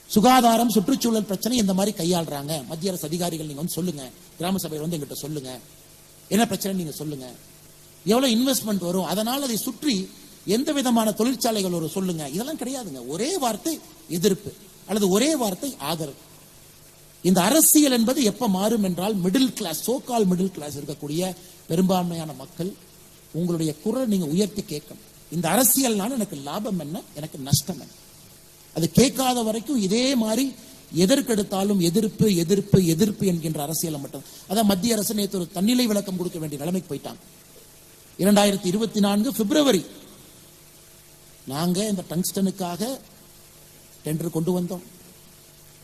சுகாதாரம், சுற்றுச்சூழல் பிரச்சனை இந்த மாதிரி கையாளுறாங்க. மத்திய அரசு அதிகாரிகள் நீங்க வந்து சொல்லுங்க, கிராம சபையில் வந்து எங்கிட்ட சொல்லுங்க, என்ன பிரச்சனை நீங்க சொல்லுங்க, எவ்வளவு இன்வெஸ்ட்மெண்ட் வரும், அதனால அதை சுற்றி எந்த விதமான தொழிற்சாலைகள் வரும் சொல்லுங்க. இதெல்லாம் கிடையாதுங்க. ஒரே வார்த்தை எதிர்ப்பு அல்லது ஒரே வார்த்தை ஆதரவு. இந்த அரசியல் என்பது எப்ப மாறும் என்றால், middle class, so called middle class இருக்கக்கூடிய பெரும்பான்மையான மக்கள் உங்களுடைய குரல் நீங்க உயர்த்தி கேட்கணும். இந்த அரசியல்னால எனக்கு லாபம் என்ன, எனக்கு நஷ்டம் என்ன, அது கேட்காத வரைக்கும் இதே மாதிரி எதற்கெடுத்தாலும் எதிர்ப்பு எதிர்ப்பு எதிர்ப்பு என்கின்ற அரசியலை மட்டும். அதான் மத்திய அரசு நேற்று ஒரு தன்னிலை விளக்கம் கொடுக்க வேண்டிய நிலைமைக்கு போயிட்டாங்க. 2024 பிப்ரவரி நாங்க இந்த டங்ஸ்டனுக்காக டெண்டர் கொண்டு வந்தோம்.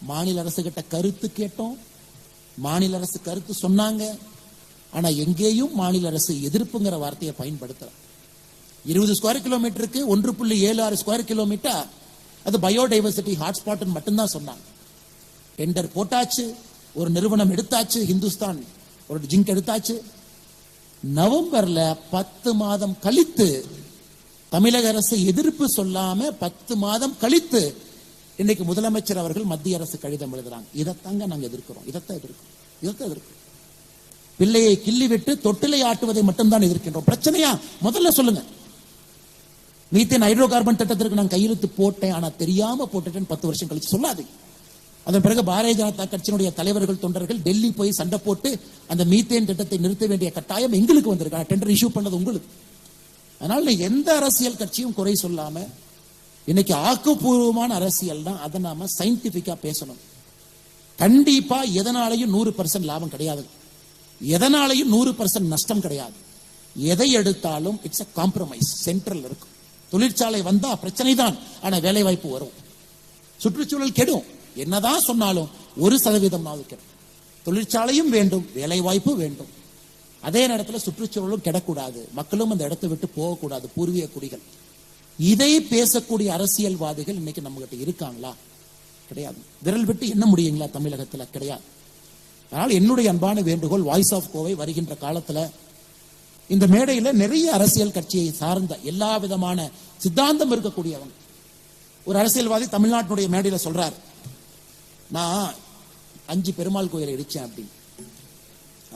மாநில அரசு கிட்ட கருத்து கேட்டோம். மாநில அரசு கருத்து சொன்னாங்க. ஆனா எங்கேயும் மாநில அரசு எதிர்ப்புங்கிற வார்த்தையை பயன்படுத்தல. 20 ஸ்கொயர் கிலோமீட்டருக்கு 1.76 ஸ்கொயர் கிலோமீட்டர் அது பயோடைவர்சிட்டி ஹாட்ஸ்பாட் மட்டும்தான் சொன்னாங்க. டெண்டர் போட்டாச்சு, ஒரு நிறுவனம் எடுத்தாச்சு, ஹிந்துஸ்தான் ஒரு ஜிங்க் எடுத்தாச்சு. நவம்பர்ல 10 மாதம் கழித்து தமிழக அரசு எதிர்ப்பு சொல்லாம 10 மாதம் கழித்து இன்னைக்கு முதலமைச்சர் அவர்கள் மத்திய அரசு கடிதம் எழுதுறாங்க. இதைத்தாங்க நாங்க எதிர்க்கிறோம், இதைத்தான் எதிர்க்கிறோம். பிள்ளையை கிள்ளி விட்டு தொட்டிலை ஆட்டுவதை மட்டும்தான் எதிர்க்கின்றோம். பிரச்சனையா முதல்ல சொல்லுங்க. மீத்தேன் ஹைட்ரோ கார்பன் திட்டத்திற்கு நான் கையெழுத்து போட்டேன், ஆனா தெரியாம போட்டுட்டேன்னு 10 வருஷம் கழிச்சு சொல்லாது. அதன் பிறகு பாரதிய ஜனதா கட்சியினுடைய தலைவர்கள், தொண்டர்கள் டெல்லி போய் சண்டை போட்டு அந்த மீத்தேன் திட்டத்தை நிறுத்த வேண்டிய கட்டாயம் எங்களுக்கு வந்திருக்காங்க. டெண்டர் இஷ்யூ பண்ணது உங்களுக்கு. அதனால எந்த அரசியல் கட்சியும் குறை சொல்லாம இன்னைக்கு ஆக்கப்பூர்வமான அரசியல் தான், அதை நாம சயின்டிபிக்கா பேசணும். கண்டிப்பா எதனாலையும் 100% லாபம் கிடையாது, எதனாலையும் 100% நஷ்டம் கிடையாது. எதை எடுத்தாலும் இட்ஸ் a காம்ப்ரமைஸ், சென்ட்ரல் இருக்கும். தொழிற்சாலை வந்தா பிரச்சனை தான், ஆனா வேலை வாய்ப்பு வரும். சுற்றுச்சூழல் கெடும், என்னதான் சொன்னாலும் 1% கெடும். தொழிற்சாலையும் வேண்டும், வேலை வாய்ப்பு வேண்டும். அதே நேரத்தில் சுற்றுச்சூழலும் கெடக்கூடாது, மக்களும் அந்த இடத்தை விட்டு போகக்கூடாது, பூர்வீக குடிகள். இதை பேசக்கூடிய அரசியல்வாதிகள் இன்னைக்கு நம்ம கிட்ட இருக்காங்களா? கிடையாது. விரல் விட்டு என்ன முடியுங்களா தமிழகத்துல? கிடையாது. அதனால் என்னுடைய அன்பான வேண்டுகோள், வாய்ஸ் ஆஃப் கோவை வருகின்ற காலத்துல இந்த மேடையில நிறைய அரசியல் கட்சியை சார்ந்த எல்லா விதமான சித்தாந்தம் இருக்கக்கூடியவங்க. ஒரு அரசியல்வாதி தமிழ்நாட்டினுடைய மேடையில சொல்றார், நான் 5 பெருமாள் கோயிலை இடிச்சேன் அப்படின்னு.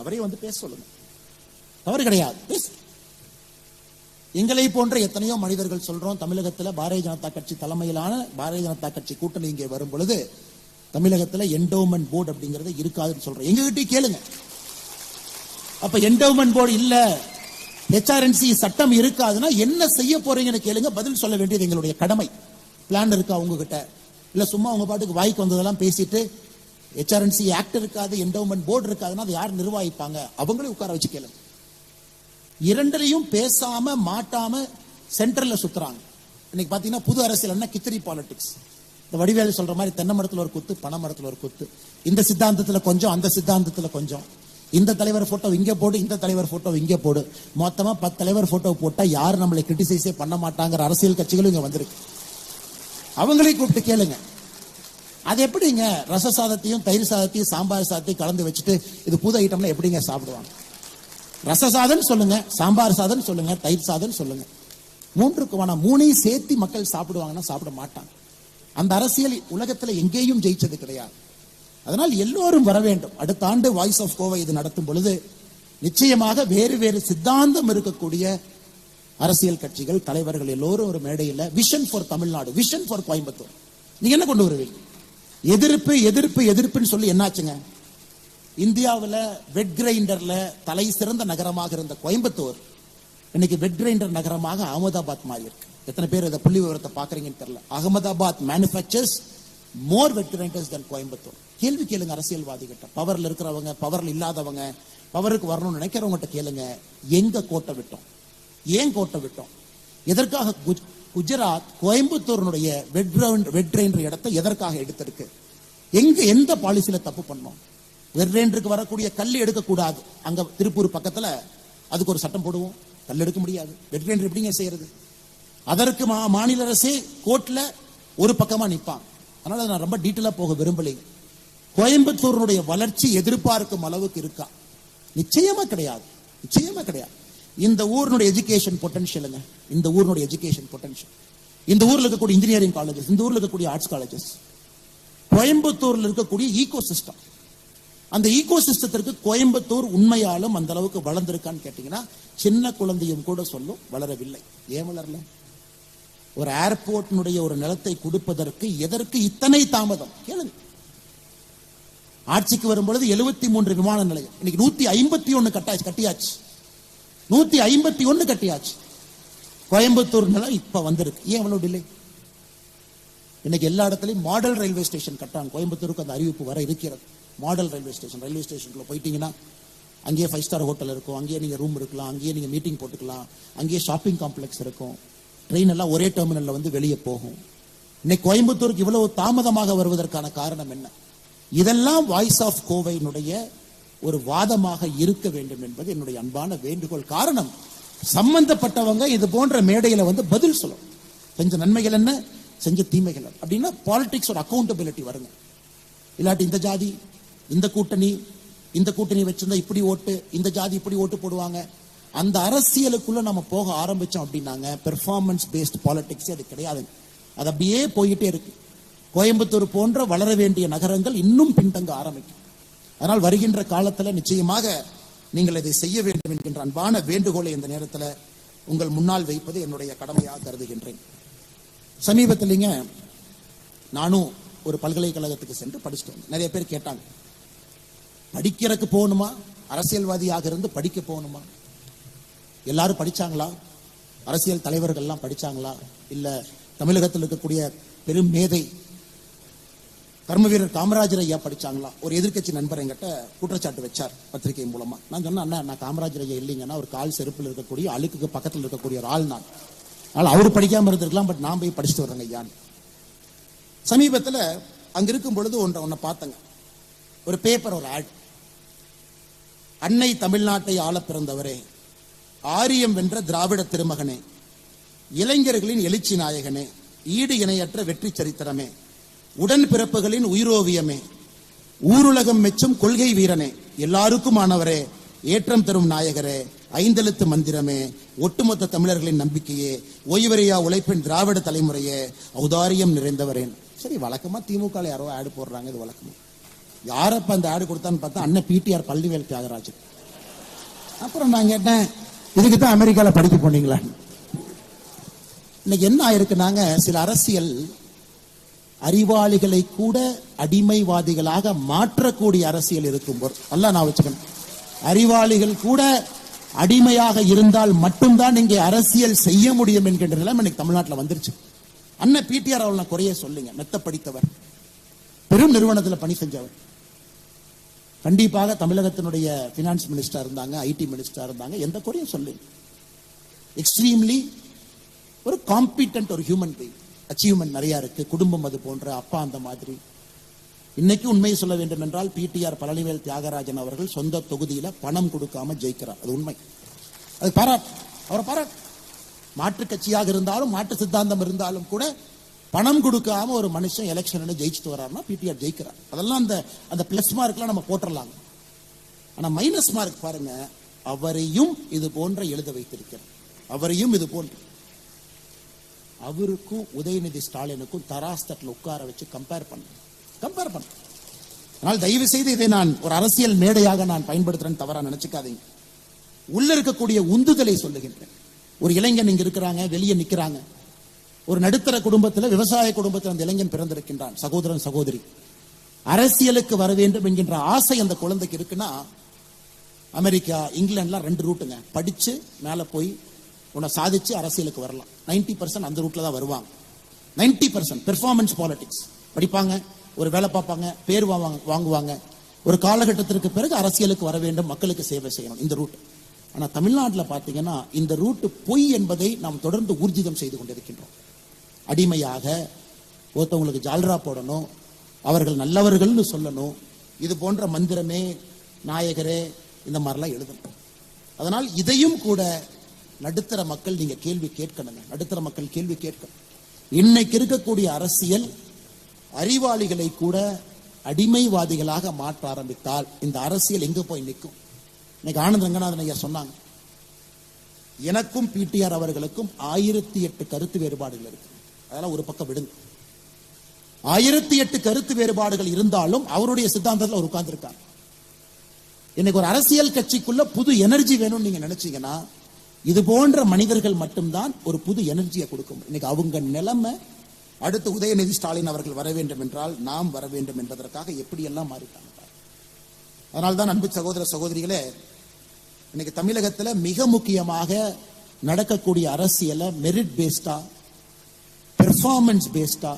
அவரே வந்து பேச சொல்லுங்க, தவறு கிடையாது. எங்களை போன்ற எத்தனையோ மனிதர்கள் சொல்றோம், தமிழகத்துல பாரதிய ஜனதா கட்சி தலைமையிலான பாரதிய ஜனதா கட்சி கூட்டணி இங்கே வரும் பொழுது தமிழகத்துல என்டோமென்ட் போர்டு அப்படிங்கறது இருக்காதுன்னு சொல்றோம். எங்ககிட்ட கேளுங்க. அப்ப என்டோமென்ட் போர்டு இல்ல, ஹெச்ஆர்என்சி சட்டம் இருக்காதுன்னா என்ன செய்ய போறீங்கன்னு கேளுங்க, பதில் சொல்ல வேண்டியது எங்களுடைய கடமை. பிளான் இருக்கா உங்ககிட்ட? இல்ல சும்மா உங்க பாட்டுக்கு வாய்க்கு வந்ததெல்லாம் பேசிட்டு ஹெச்ஆர்என்சி ஆக்ட் இருக்காது, என்டோமென்ட் போர்டு இருக்காதுன்னா அதை யார் நிர்வகிப்பாங்க? அவங்களே உட்கார வச்சு கேளுங்க. இரண்டிலையும் பேசாம மாட்டாம சென்ட்ரல்ல சுத்துறாங்க. இன்னைக்கு பாத்தீங்கன்னா புது அரசியல் என்ன, கிச்சரி பாலிடிக்ஸ். இந்த வடிவேலு சொல்ற மாதிரி தென்னை மரத்துல ஒரு குத்து, பனை மரத்துல ஒரு குத்து, இந்த சித்தாந்தத்துல கொஞ்சம், அந்த சித்தாந்தத்துல கொஞ்சம், இந்த தலைவர் போட்டோ இங்க போடு, இந்த தலைவர் போட்டோ இங்க போடு, மொத்தமா 10 தலைவர் போட்டோ போட்டா யாரு நம்மளை கிரிட்டிசைஸே பண்ண மாட்டாங்கிற அரசியல் கட்சிகளும் இங்க வந்திருக்கு. அவங்களே கூப்பிட்டு கேளுங்க. அது எப்படிங்க ரச சாதத்தையும் தயிர் சாதத்தையும் சாம்பார் சாதத்தையும் கலந்து வச்சுட்டு இது புது ஐட்டம்ல எப்படிங்க சாப்பிடுவாங்க? ரச சாதம் சொல்லுங்க, சாம்பார் சாதம் சொல்லுங்க, தயிர் சாதம் சொல்லுங்க, 3 சேர்த்து மக்கள் சாப்பிடுவாங்கன்னா சாப்பிட மாட்டாங்க. அந்த அரசியல் உலகத்துல எங்கேயும் ஜெயிச்சது கிடையாது. அதனால் எல்லோரும் வர வேண்டும். அடுத்த ஆண்டு வாய்ஸ் ஆஃப் கோவை இது நடத்தும் பொழுது நிச்சயமாக வேறு வேறு சித்தாந்தம் இருக்கக்கூடிய அரசியல் கட்சிகள், தலைவர்கள் எல்லோரும் ஒரு மேடையில் vision for Tamil Nadu, vision for Coimbatore, நீங்க என்ன கொண்டு வருவீங்க? எதிர்ப்பு எதிர்ப்பு எதிர்ப்புன்னு சொல்லி என்னாச்சுங்க? இந்தியாவில் வெட் கிரைண்டர்ல தலை சிறந்த நகரமாக இருந்த கோயம்புத்தூர் இன்னைக்கு வெட் கிரைண்டர் நகரமாக அகமதாபாத் மாறி இருக்கு. எத்தனை பேர் இந்த புள்ளி விவரத்தை பாக்குறீங்கன்னு தெரியல. அகமதாபாத் மேனுஃபேக்சர்ஸ் மோர் வெட் கிரைண்டர்ஸ் தென் கோயம்புத்தூர். கேள்வி கேளுங்க அரசியல்வாதி கிட்ட. பவர்ல இருக்கிறவங்க, பவர்ல இல்லாதவங்க, பவருக்கு வரணும்னு நினைக்கிறவங்ககிட்ட கேளுங்க, எங்க கோட்டை விட்டோம், ஏன் கோட்டை விட்டோம், எதற்காக குஜராத் கோயம்புத்தூருடைய வெட்ரென்ற இடத்தை எதற்காக எடுத்திருக்கு, எந்த பாலிசியில தப்பு பண்ணோம். வெட்ரென்றுக்கு வரக்கூடிய கல் எடுக்கக்கூடாது, அங்க திருப்பூர் பக்கத்துல அதுக்கு ஒரு சட்டம் போடுவோம், கல் எடுக்க முடியாது. வெட்ரென்று எப்படிங்க செய்யறது? அதற்கு மாநில அரசே கோர்ட்ல ஒரு பக்கமா நிற்பாங்க. அதனால நான் ரொம்ப டீட்டெயிலா போக விரும்பலை. கோயம்புத்தூருடைய வளர்ச்சி எதிர்பார்க்கும் அளவுக்கு இருக்கா? நிச்சயமா கிடையாது, நிச்சயமா கிடையாது. இந்த ஊருடைய எஜுகேஷன் பொட்டன்ஷியலுங்க, இந்த ஊருடைய எஜுகேஷன் பொட்டன்ஷியல், இந்த ஊர்ல இருக்கக்கூடிய இன்ஜினியரிங் காலேஜஸ், இந்த ஊர்ல இருக்கக்கூடிய ஆர்ட்ஸ் காலேஜஸ், கோயம்புத்தூர்ல இருக்கக்கூடிய ஈகோ சிஸ்டம், அந்த ஈகோ சிஸ்டத்திற்கு கோயம்புத்தூர் உண்மையாலும் அந்த அளவுக்கு வளர்ந்திருக்கான்னு கேட்டீங்கன்னா சின்ன குழந்தையும் கூட சொல்லும் வளரவில்லை. ஏன் வளரல? ஒரு ஏர்போர்ட்டினுடைய ஒரு நிலத்தை கொடுப்பதற்கு எதற்கு இத்தனை தாமதம் கேளுங்க. ஆட்சிக்கு வரும்பொழுது 73 விமான நிலையம், இன்னைக்கு 151 கட்டியாச்சு, 151 கட்டியாச்சு. கோயம்புத்தூர் நிலம் இப்ப வந்திருக்கு. ஏன் எவ்வளவு டிலே? இன்னைக்கு எல்லா இடத்துலையும் மாடல் ரயில்வே ஸ்டேஷன் கட்டாங்க. கோயம்புத்தூருக்கு அந்த அறிவிப்பு வர இருக்கிறது. மாடல் ரயில்வே ஸ்டேஷனுக்குள்ள போயிட்டீங்கன்னா அங்கேயே 5 ஸ்டார் ஹோட்டல் இருக்கும், அங்கேயே நீங்க ரூம் இருக்கலாம், அங்கேயே நீங்க மீட்டிங் போட்டுக்கலாம், அங்கேயே ஷாப்பிங் காம்ப்ளெக்ஸ் இருக்கும், ட்ரெயின் எல்லாம் ஒரே டெர்மினல்ல வந்து வெளியே போகும். இன்னைக்கு கோயம்புத்தூருக்கு இவ்வளவு தாமதமாக வருவதற்கான காரணம் என்ன? இதெல்லாம் வாய்ஸ் ஆஃப் கோவையினுடைய ஒரு வாதமாக இருக்க வேண்டும் என்பது என்னுடைய அன்பான வேண்டுகோள். காரணம், சம்பந்தப்பட்டவங்க இது போன்ற மேடையில வந்து பதில் சொல்லும். செஞ்ச நன்மைகள் என்ன, செஞ்ச தீமைகள் அப்படின்னா பாலிடிக்ஸ் ஒரு அக்கௌண்டபிலிட்டி வருங்க. இல்லாட்டி இந்த ஜாதி இந்த கூட்டணி வச்சிருந்தா இப்படி ஓட்டு, இந்த ஜாதி இப்படி ஓட்டு போடுவாங்க, அந்த அரசியலுக்குள்ள நம்ம போக ஆரம்பிச்சோம் அப்படின்னாங்க பெர்ஃபார்மன்ஸ் பேஸ்ட் பாலிடிக்ஸ் அது கிடையாது. அது அப்படியே போயிட்டே இருக்கு. கோயம்புத்தூர் போன்ற வளர வேண்டிய நகரங்கள் இன்னும் பின்தங்க ஆரம்பிக்கும். அதனால் வருகின்ற காலத்துல நிச்சயமாக நீங்கள் இதை செய்ய வேண்டும் என்கின்ற அன்பான வேண்டுகோளை இந்த நேரத்தில் உங்கள் முன்னால் வைப்பது என்னுடைய கடமையாக கருதுகின்றேன். சமீபத்திலங்க நானும் ஒரு பல்கலைக்கழகத்துக்கு சென்று படிச்சுட்டு வந்தேன். நிறைய பேர் கேட்டாங்க, படிக்கிறதுக்கு போகணுமா, அரசியல்வாதியாக இருந்து படிக்க போகணுமா? எல்லாரும் படிச்சாங்களா? அரசியல் தலைவர்கள் எல்லாம் படிச்சாங்களா? இல்ல தமிழகத்தில் இருக்கக்கூடிய பெரும் மேதை கர்ம வீரர் காமராஜர் ஐயா படிச்சாங்களா? ஒரு எதிர்கட்சி நண்பர் என்கிட்ட குற்றச்சாட்டு வச்சார் பத்திரிகை மூலமா. நான் சொன்னேன், அண்ணா நான் காமராஜர் ஐயா இல்லைங்கன்னா ஒரு கால் செருப்பில் இருக்கக்கூடிய அழுக்குக்கு பக்கத்தில் இருக்கக்கூடிய ஒரு ஆள் நான். அதனால அவரு படிக்காம இருந்திருக்கலாம், பட் நான் போய் படிச்சுட்டு வரேங்க ஐயான்னு. சமீபத்தில் அங்க இருக்கும் பொழுது ஒன்றை பார்த்தங்க. ஒரு பேப்பர், ஒரு ஆட். அன்னை தமிழ்நாட்டை ஆள பிறந்தவரே, ஆரியம் வென்ற திராவிட திருமகனே, இளைஞர்களின் எழுச்சி நாயகனே, ஈடு இணையற்ற வெற்றி சரித்திரமே, உடன் பிறப்புகளின் உயிரோவியமே, ஊருலகம் மெச்சும் கொள்கை வீரனே, எல்லாருக்குமானவரே, ஏற்றம் தரும் நாயகரே, ஐந்தெழுத்து மந்திரமே, ஒட்டுமொத்த தமிழர்களின் நம்பிக்கையே, ஓய்வறியா உழைப்பின் திராவிட தலைமுறையே, ஔதாரியம் நிறைந்தவரேன். சரி, வழக்கமா திமுக யாரோ ஆடு போடுறாங்க, இது வழக்கமா. யாரப்ப அந்த ஆடு கொடுத்தான்னு பார்த்தா அண்ணன் பிடிஆர் பழனிவேல் தியாகராஜன். அப்புறம் நான் கேட்டேன், இதுக்கு தான் அமெரிக்கால படிக்க போனீங்களா? இன்னைக்கு என்ன ஆயிருக்குனாங்க, சில அரசியல் அறிவாளிகளை கூட அடிமைவாதிகளாக மாற்றக்கூடிய அரசியல் இருக்கும்போது, நல்லா நான் வச்சுக்கணும், அறிவாளிகள் கூட அடிமையாக இருந்தால் மட்டும்தான் இங்கே அரசியல் செய்ய முடியும் என்கின்ற நிலைமை இன்னைக்கு தமிழ்நாட்டில் வந்துருச்சு. அண்ணன் பிடிஆர் அவள் குறைய சொல்லுங்க, மெத்த படித்தவர், பெரும் நிறுவனத்தில் பணி செஞ்சவர், கண்டிப்பாக தமிழகத்தினுடைய பினான்ஸ் மினிஸ்டர் இருந்தாங்க, ஐடி மினிஸ்டர் இருந்தாங்க, எந்த குறையும் சொல்லுங்க. எக்ஸ்ட்ரீம்லி ஒரு காம்பிட்டன்ட் ஒரு ஹியூமன் பீயிங், அச்சீவ்மெண்ட் நிறைய இருக்கு, குடும்பம் அது போன்ற, அப்பா அந்த மாதிரி. இன்னைக்கு உண்மையை சொல்ல வேண்டும் என்றால் பிடிஆர் பழனிவேல் தியாகராஜன் அவர்கள் சொந்த தொகுதியில பணம் கொடுக்காம ஜெயிக்கிறார். அது உண்மை, அது பாராட்டு, அவரை பாராட்டு. மாற்று கட்சியாக இருந்தாலும் மாற்று சித்தாந்தம் இருந்தாலும் கூட பணம் கொடுக்காம ஒரு மனுஷன் எலெக்ஷன் ஜெயிச்சுட்டு வர்றாருன்னா பிடிஆர் ஜெயிக்கிறார். அதெல்லாம் அந்த பிளஸ் மார்க்லாம் நம்ம போட்டுடலாம். ஆனா மைனஸ் மார்க் பாருங்க, அவரையும் இது போன்ற எழுத வைத்திருக்கிறார். அவரையும் இது போன்ற, அவருக்கும் உதயநிதி ஸ்டாலினுக்கும் தராஸ் தட்டில் உட்கார வச்சு கம்பேர் பண்ண. அதனால் தயவு செய்து இதை நான் ஒரு அரசியல் மேடையாக நான் பயன்படுத்துறேன்னு தவறா நினைச்சுக்காதீங்க. உள்ள இருக்கக்கூடிய உந்துதலை சொல்லுகின்றேன். ஒரு இளைஞன் இங்க இருக்கிறாங்க, வெளியே நிக்கிறாங்க. ஒரு நடுத்தர குடும்பத்தில், விவசாய குடும்பத்தில் அந்த இளைஞன் பிறந்திருக்கின்றான், சகோதரன் சகோதரி. அரசியலுக்கு வர வேண்டும் என்கின்ற ஆசை அந்த குழந்தைக்கு இருக்குன்னா, அமெரிக்கா இங்கிலாந்துலாம் 2 ரூட்டுங்க. படிச்சு மேல போய் உன்னை சாதிச்சு அரசியலுக்கு வரலாம். 90% அந்த ரூட்ல தான் வருவாங்க. 90% பெர்ஃபார்மன்ஸ் பாலிடிக்ஸ் படிப்பாங்க, ஒரு வேலை பார்ப்பாங்க, பேர் வாங்குவாங்க. ஒரு காலகட்டத்திற்கு பிறகு அரசியலுக்கு வர வேண்டும், மக்களுக்கு சேவை செய்யணும், இந்த ரூட். ஆனா தமிழ்நாட்டில் பார்த்தீங்கன்னா இந்த ரூட் பொய் என்பதை நாம் தொடர்ந்து ஊர்ஜிதம் செய்து கொண்டிருக்கின்றோம். அடிமையாக ஒருத்தவங்களுக்கு ஜால்ரா போடணும், அவர்கள் நல்லவர்கள்னு சொல்லணும், இது போன்ற மந்திரமே நாயகரே இந்த மாதிரிலாம் எழுதணும். அதனால் இதையும் கூட நடுத்தர மக்கள் நீங்க கேள்வி கேட்கணுங்க. நடுத்தர மக்கள் கேள்வி கேட்கணும். இன்னைக்கு இருக்கக்கூடிய அரசியல் அறிவாளிகளை கூட அடிமைவாதிகளாக மாற்ற ஆரம்பித்தால் இந்த அரசியல் எங்க போய் நிற்கும்? இன்னைக்கு ஆனந்த ரங்கநாதன் ஐயா சொன்னாங்க, எனக்கும் பிடிஆர் அவர்களுக்கும் 1008 கருத்து வேறுபாடுகள் இருக்கு. அதெல்லாம் ஒரு பக்கம் விடுங்க. 1008 கருத்து வேறுபாடுகள் இருந்தாலும் அவருடைய சித்தாந்தத்தில் அவர் உட்கார்ந்துருக்கார். இன்னைக்கு ஒரு அரசியல் கட்சிக்குள்ள புது எனர்ஜி வேணும்னு நீங்க நினைச்சீங்கன்னா இது போன்ற மனிதர்கள் மட்டும்தான் ஒரு புது எனர்ஜியை கொடுக்கும். இன்னைக்கு அவங்க நிலைமை அடுத்து உதயநிதி ஸ்டாலின் அவர்கள் வர வேண்டும் என்றால் நாம் வர வேண்டும் என்பதற்காக எப்படியெல்லாம் மாறிட்டாங்க. அதனால்தான் அன்பு சகோதர சகோதரிகளே, இன்னைக்கு தமிழகத்தில் மிக முக்கியமாக நடக்கக்கூடிய அரசியலை மெரிட் பேஸ்டா, பெர்ஃபார்மன்ஸ் பேஸ்டா,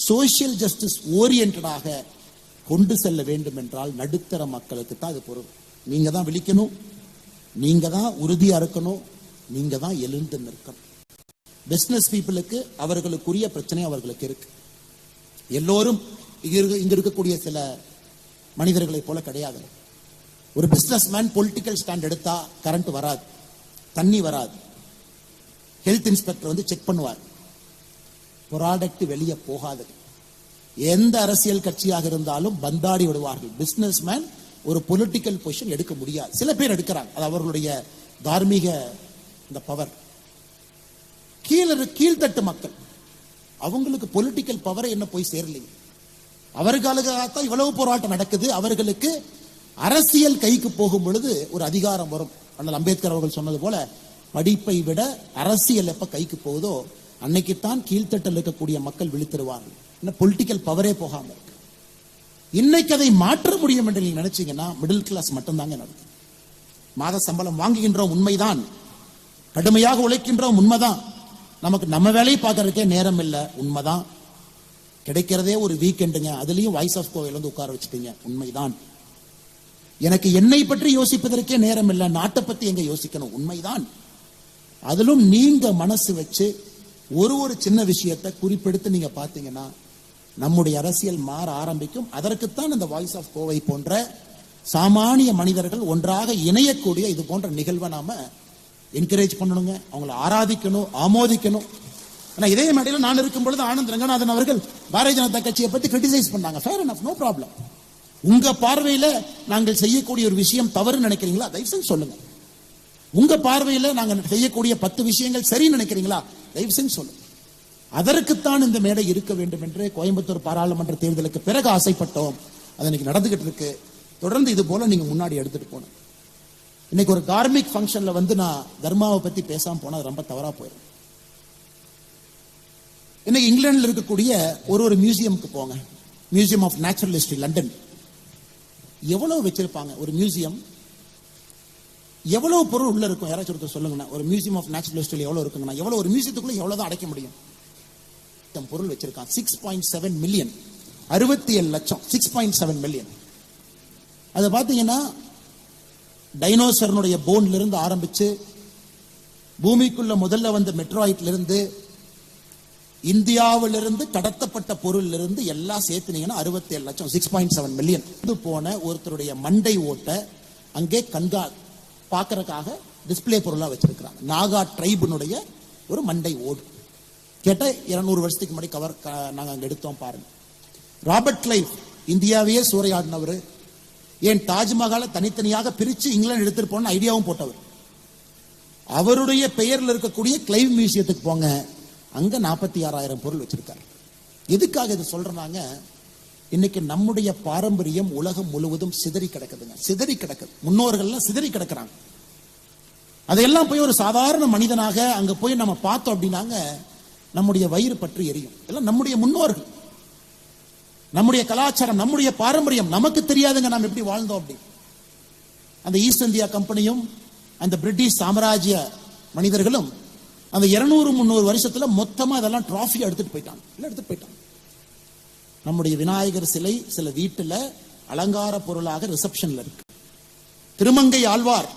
சோசியல் ஜஸ்டிஸ் ஓரியன்டாக கொண்டு செல்ல வேண்டும் என்றால் நடுத்தர மக்களுக்கு தான் அது பொருள். நீங்க தான் விழிக்கணும், நீங்க தான் உறுதியா இருக்கணும், நீங்க தான் எழுந்து நிற்கணும். பிசினஸ் பீப்புளுக்கு அவர்களுக்குரிய பிரச்சனை அவர்களுக்கு இருக்கு. எல்லோரும் இங்க இருக்கக்கூடிய சில மனிதர்களை போல கிடையாது. ஒரு பிசினஸ் மேன் பொலிட்டிக்கல் ஸ்டாண்ட் எடுத்தா கரண்ட் வராது, தண்ணி வராது, ஹெல்த் இன்ஸ்பெக்டர் வந்து செக் பண்ணுவார், ப்ராடக்ட் வெளியே போகாது. எந்த அரசியல் கட்சியாக இருந்தாலும் பந்தாடி விடுவார்கள். பிசினஸ் மேன் ஒரு பொலிட்டிக்கல் பொசிஷன் எடுக்க முடியாது. சில பேர் எடுக்கிறாங்க, அது அவர்களுடைய தார்மீக இந்த பவர். கீழ்த்தட்டு மக்கள் அவங்களுக்கு பொலிட்டிக்கல் பவர் என்ன போய் சேரலைங்க. அவர்களுக்காகத்தான் இவ்வளவு போராட்டம் நடக்குது. அவர்களுக்கு அரசியல் கைக்கு போகும் பொழுது ஒரு அதிகாரம் வரும். அண்ணல் அம்பேத்கர் அவர்கள் சொன்னது போல படிப்பை விட அரசியல் எப்ப கைக்கு போகுதோ அன்னைக்குத்தான் கீழ்த்தட்டில் இருக்கக்கூடிய மக்கள் விழித்திருவார்கள். பொலிட்டிக்கல் பவரே போகாம இருக்கு. இன்னைக்கு அதை மாற்ற முடியும் என்று நீங்க நினைச்சீங்கன்னா மிடில் கிளாஸ் மட்டும்தாங்க நடக்கும். மாத சம்பளம் வாங்குகின்றோம் உண்மைதான், கடுமையாக உழைக்கின்றோம் உண்மைதான், நமக்கு நம்ம வேலையை பார்க்கறதுக்கே நேரம் இல்லை உண்மைதான், கிடைக்கிறதே ஒரு வீக்கெண்டுங்க, அதுலயும் வாய்ஸ் ஆஃப் கோவையில வந்து உட்கார வச்சுட்டீங்க உண்மைதான், எனக்கு என்னை பற்றி யோசிப்பதற்கே நேரம் இல்லை, நாட்டை பத்தி எங்க யோசிக்கணும் உண்மைதான். அதிலும் நீங்க மனசு வச்சு ஒரு சின்ன விஷயத்தை குறிப்பெடுத்து நீங்க பாத்தீங்கன்னா நம்முடைய அரசியல் மாற ஆரம்பிக்கும். அதற்குத்தான் இந்த வாய்ஸ் ஆஃப் கோவை போன்ற சாமானிய மனிதர்கள் ஒன்றாக இணையக்கூடிய இது போன்ற நிகழ்வை நாம என்கரேஜ் பண்ணணுங்க, அவங்களை ஆராதிக்கணும், ஆமோதிக்கணும். ஆனா இதே மேடையில் நான் இருக்கும் பொழுது ஆனந்த் ரங்கநாதன் அவர்கள் பாரதிய ஜனதா கட்சியை பத்தி கிரிட்டிசைஸ் பண்ணாங்க. Fair enough, no problem. உங்க பார்வையில நாங்கள் செய்யக்கூடிய ஒரு விஷயம் தவறு நினைக்கிறீங்களா, தயவு செஞ்சு சொல்லுங்க. உங்க பார்வையில நாங்கள் செய்யக்கூடிய 10 விஷயங்கள் சரி நினைக்கிறீங்களா, தயவு செஞ்சு சொல்லுங்க. அதற்குத்தான் இந்த மேடை இருக்க வேண்டும் என்று கோயம்புத்தூர் பாராளுமன்ற தேர்தலுக்கு பிறகு ஆசைப்பட்டோம். அது இன்னைக்கு நடந்துகிட்டு இருக்கு. தொடர்ந்து இது போல நீங்க முன்னாடி எடுத்துட்டு போகணும். இன்னைக்கு ஒரு கார்மிக் ஃபங்க்ஷன்ல வந்து நான் தர்மாவை பத்தி பேசாம போனா ரொம்ப தவறா போயிடும். இன்னைக்கு இங்கிலாந்துல இருக்கக்கூடிய ஒரு மியூசியமுக்கு போங்க. Museum of natural history London. எவ்வளவு வச்சிருப்பாங்க ஒரு மியூசியம், எவ்வளவு பொருள் உள்ள இருக்கும் யாராச்சும் ஒருத்தர் சொல்லுங்கண்ணா. ஒரு மியூசியம் ஆஃப் நேச்சுரல் ஹிஸ்டரி எவ்வளவு இருக்குங்கண்ணா, எவ்வளவு ஒரு மியூசியத்துக்குள்ள எவ்வளவுதான் அடைக்க முடியும்? பொருள் வச்சிருக்கான். 6.7 மில்லியன், 67 லட்சம், 6.7 மில்லியன். அது பாத்தீங்கன்னா டைனோசரனுடைய போன்ல இருந்து ஆரம்பிச்சு பூமிக்குள்ள முதல்ல வந்த மெட்ராய்ட்ல இருந்து இந்தியாவிலிருந்து கடத்தப்பட்ட பொருள் இருந்து எல்லாம் சேர்த்துனீங்கன்னா 67 லட்சம், 6.7 மில்லியன். போன ஒருத்தருடைய மண்டை ஓட்ட அங்கே பார்க்கறதுக்காக டிஸ்பிளே பொருளா வச்சிருக்கிறாங்க. நாகா ட்ரைபினுடைய ஒரு மண்டை ஓடு. கேட்ட 200 வருஷத்துக்கு முன்னாடி நாங்க அங்க எடுத்தோம் பாருங்க. ராபர்ட் கிளைவ் இந்தியாவையே சூறையாடினவர், ஏன் தாஜ்மஹாலை தனித்தனியாக பிரிச்சு இங்கிலாந்து எடுத்துட்டு போன ஐடியாவும் போட்டவர். அவருடைய பெயர்ல இருக்கக்கூடிய கிளைவ் மியூசியத்துக்கு போங்க, அங்க 46,000 பொருள் வச்சிருக்காரு. எதுக்காக இது சொல்றாங்க? இன்னைக்கு நம்முடைய பாரம்பரியம் உலகம் முழுவதும் சிதறி கிடக்குதுங்க, சிதறி கிடக்குது. முன்னோர்கள்லாம் சிதறி கிடக்குறாங்க. அதையெல்லாம் போய் ஒரு சாதாரண மனிதனாக அங்க போய் நம்ம பார்த்தோம் அப்படின்னாங்க நம்முடைய வயிறு பற்றி எரியும். எல்லாம் நம்முடைய முன்னோர்கள், நம்முடைய கலாச்சாரம், நம்முடைய பாரம்பரியம் நமக்கு தெரியாதுங்க நாம் எப்படி வாழ்ந்தோம் அப்படி. அந்த ஈஸ்ட் இந்தியா கம்பெனியும் அந்த பிரிட்டிஷ் சாம்ராஜ்ய மனிதர்களும் அந்த 200-300 வருஷத்துல மொத்தமா அதெல்லாம் டிராஃபி எடுத்துட்டு போயிட்டாங்க. நம்முடைய விநாயகர் சிலை சில வீட்டுல அலங்கார பொருளாக ரிசப்ஷன்ல இருக்கு. திருமங்கை ஆழ்வார்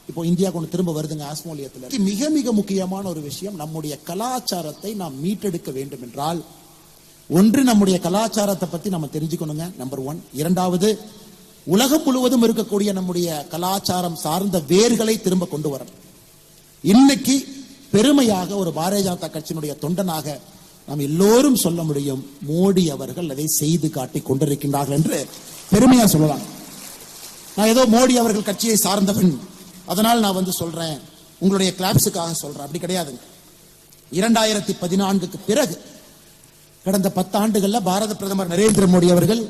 இப்போ இந்தியா கொண்டு திரும்ப வருதுங்க ஆஸ்மோலியத்துல. மிக மிக முக்கியமான ஒரு விஷயம், நம்முடைய கலாச்சாரத்தை நாம் மீட்டெடுக்க வேண்டும் என்றால் ஒன்று நம்முடைய கலாச்சாரத்தை பத்தி நம்ம தெரிஞ்சுக்கணுங்க, நம்பர் 1. இரண்டாவது, உலகம் முழுவதும் இருக்கக்கூடிய நம்முடைய கலாச்சாரம் சார்ந்த வேர்களை திரும்ப கொண்டு வரணும். இன்னைக்கு பெருமையாக ஒரு பாரதிய ஜனதா கட்சியினுடைய தொண்டனாக நாம் எல்லோரும் சொல்ல முடியும், மோடி அவர்கள் அதை செய்து காட்டி கொண்டிருக்கின்றார்கள் என்று பெருமையா சொல்லலாம். நான் ஏதோ மோடி அவர்கள் கட்சியை சார்ந்தவன் அதனால் நான் சொல்றேன், உங்களுடைய கிளாப்ஸுக்காக சொல்றேன், அப்படி கிடையாதுங்க. 2014க்கு பிறகு கடந்த 10 ஆண்டுகள்ல பாரத பிரதமர் நரேந்திர மோடி அவர்கள்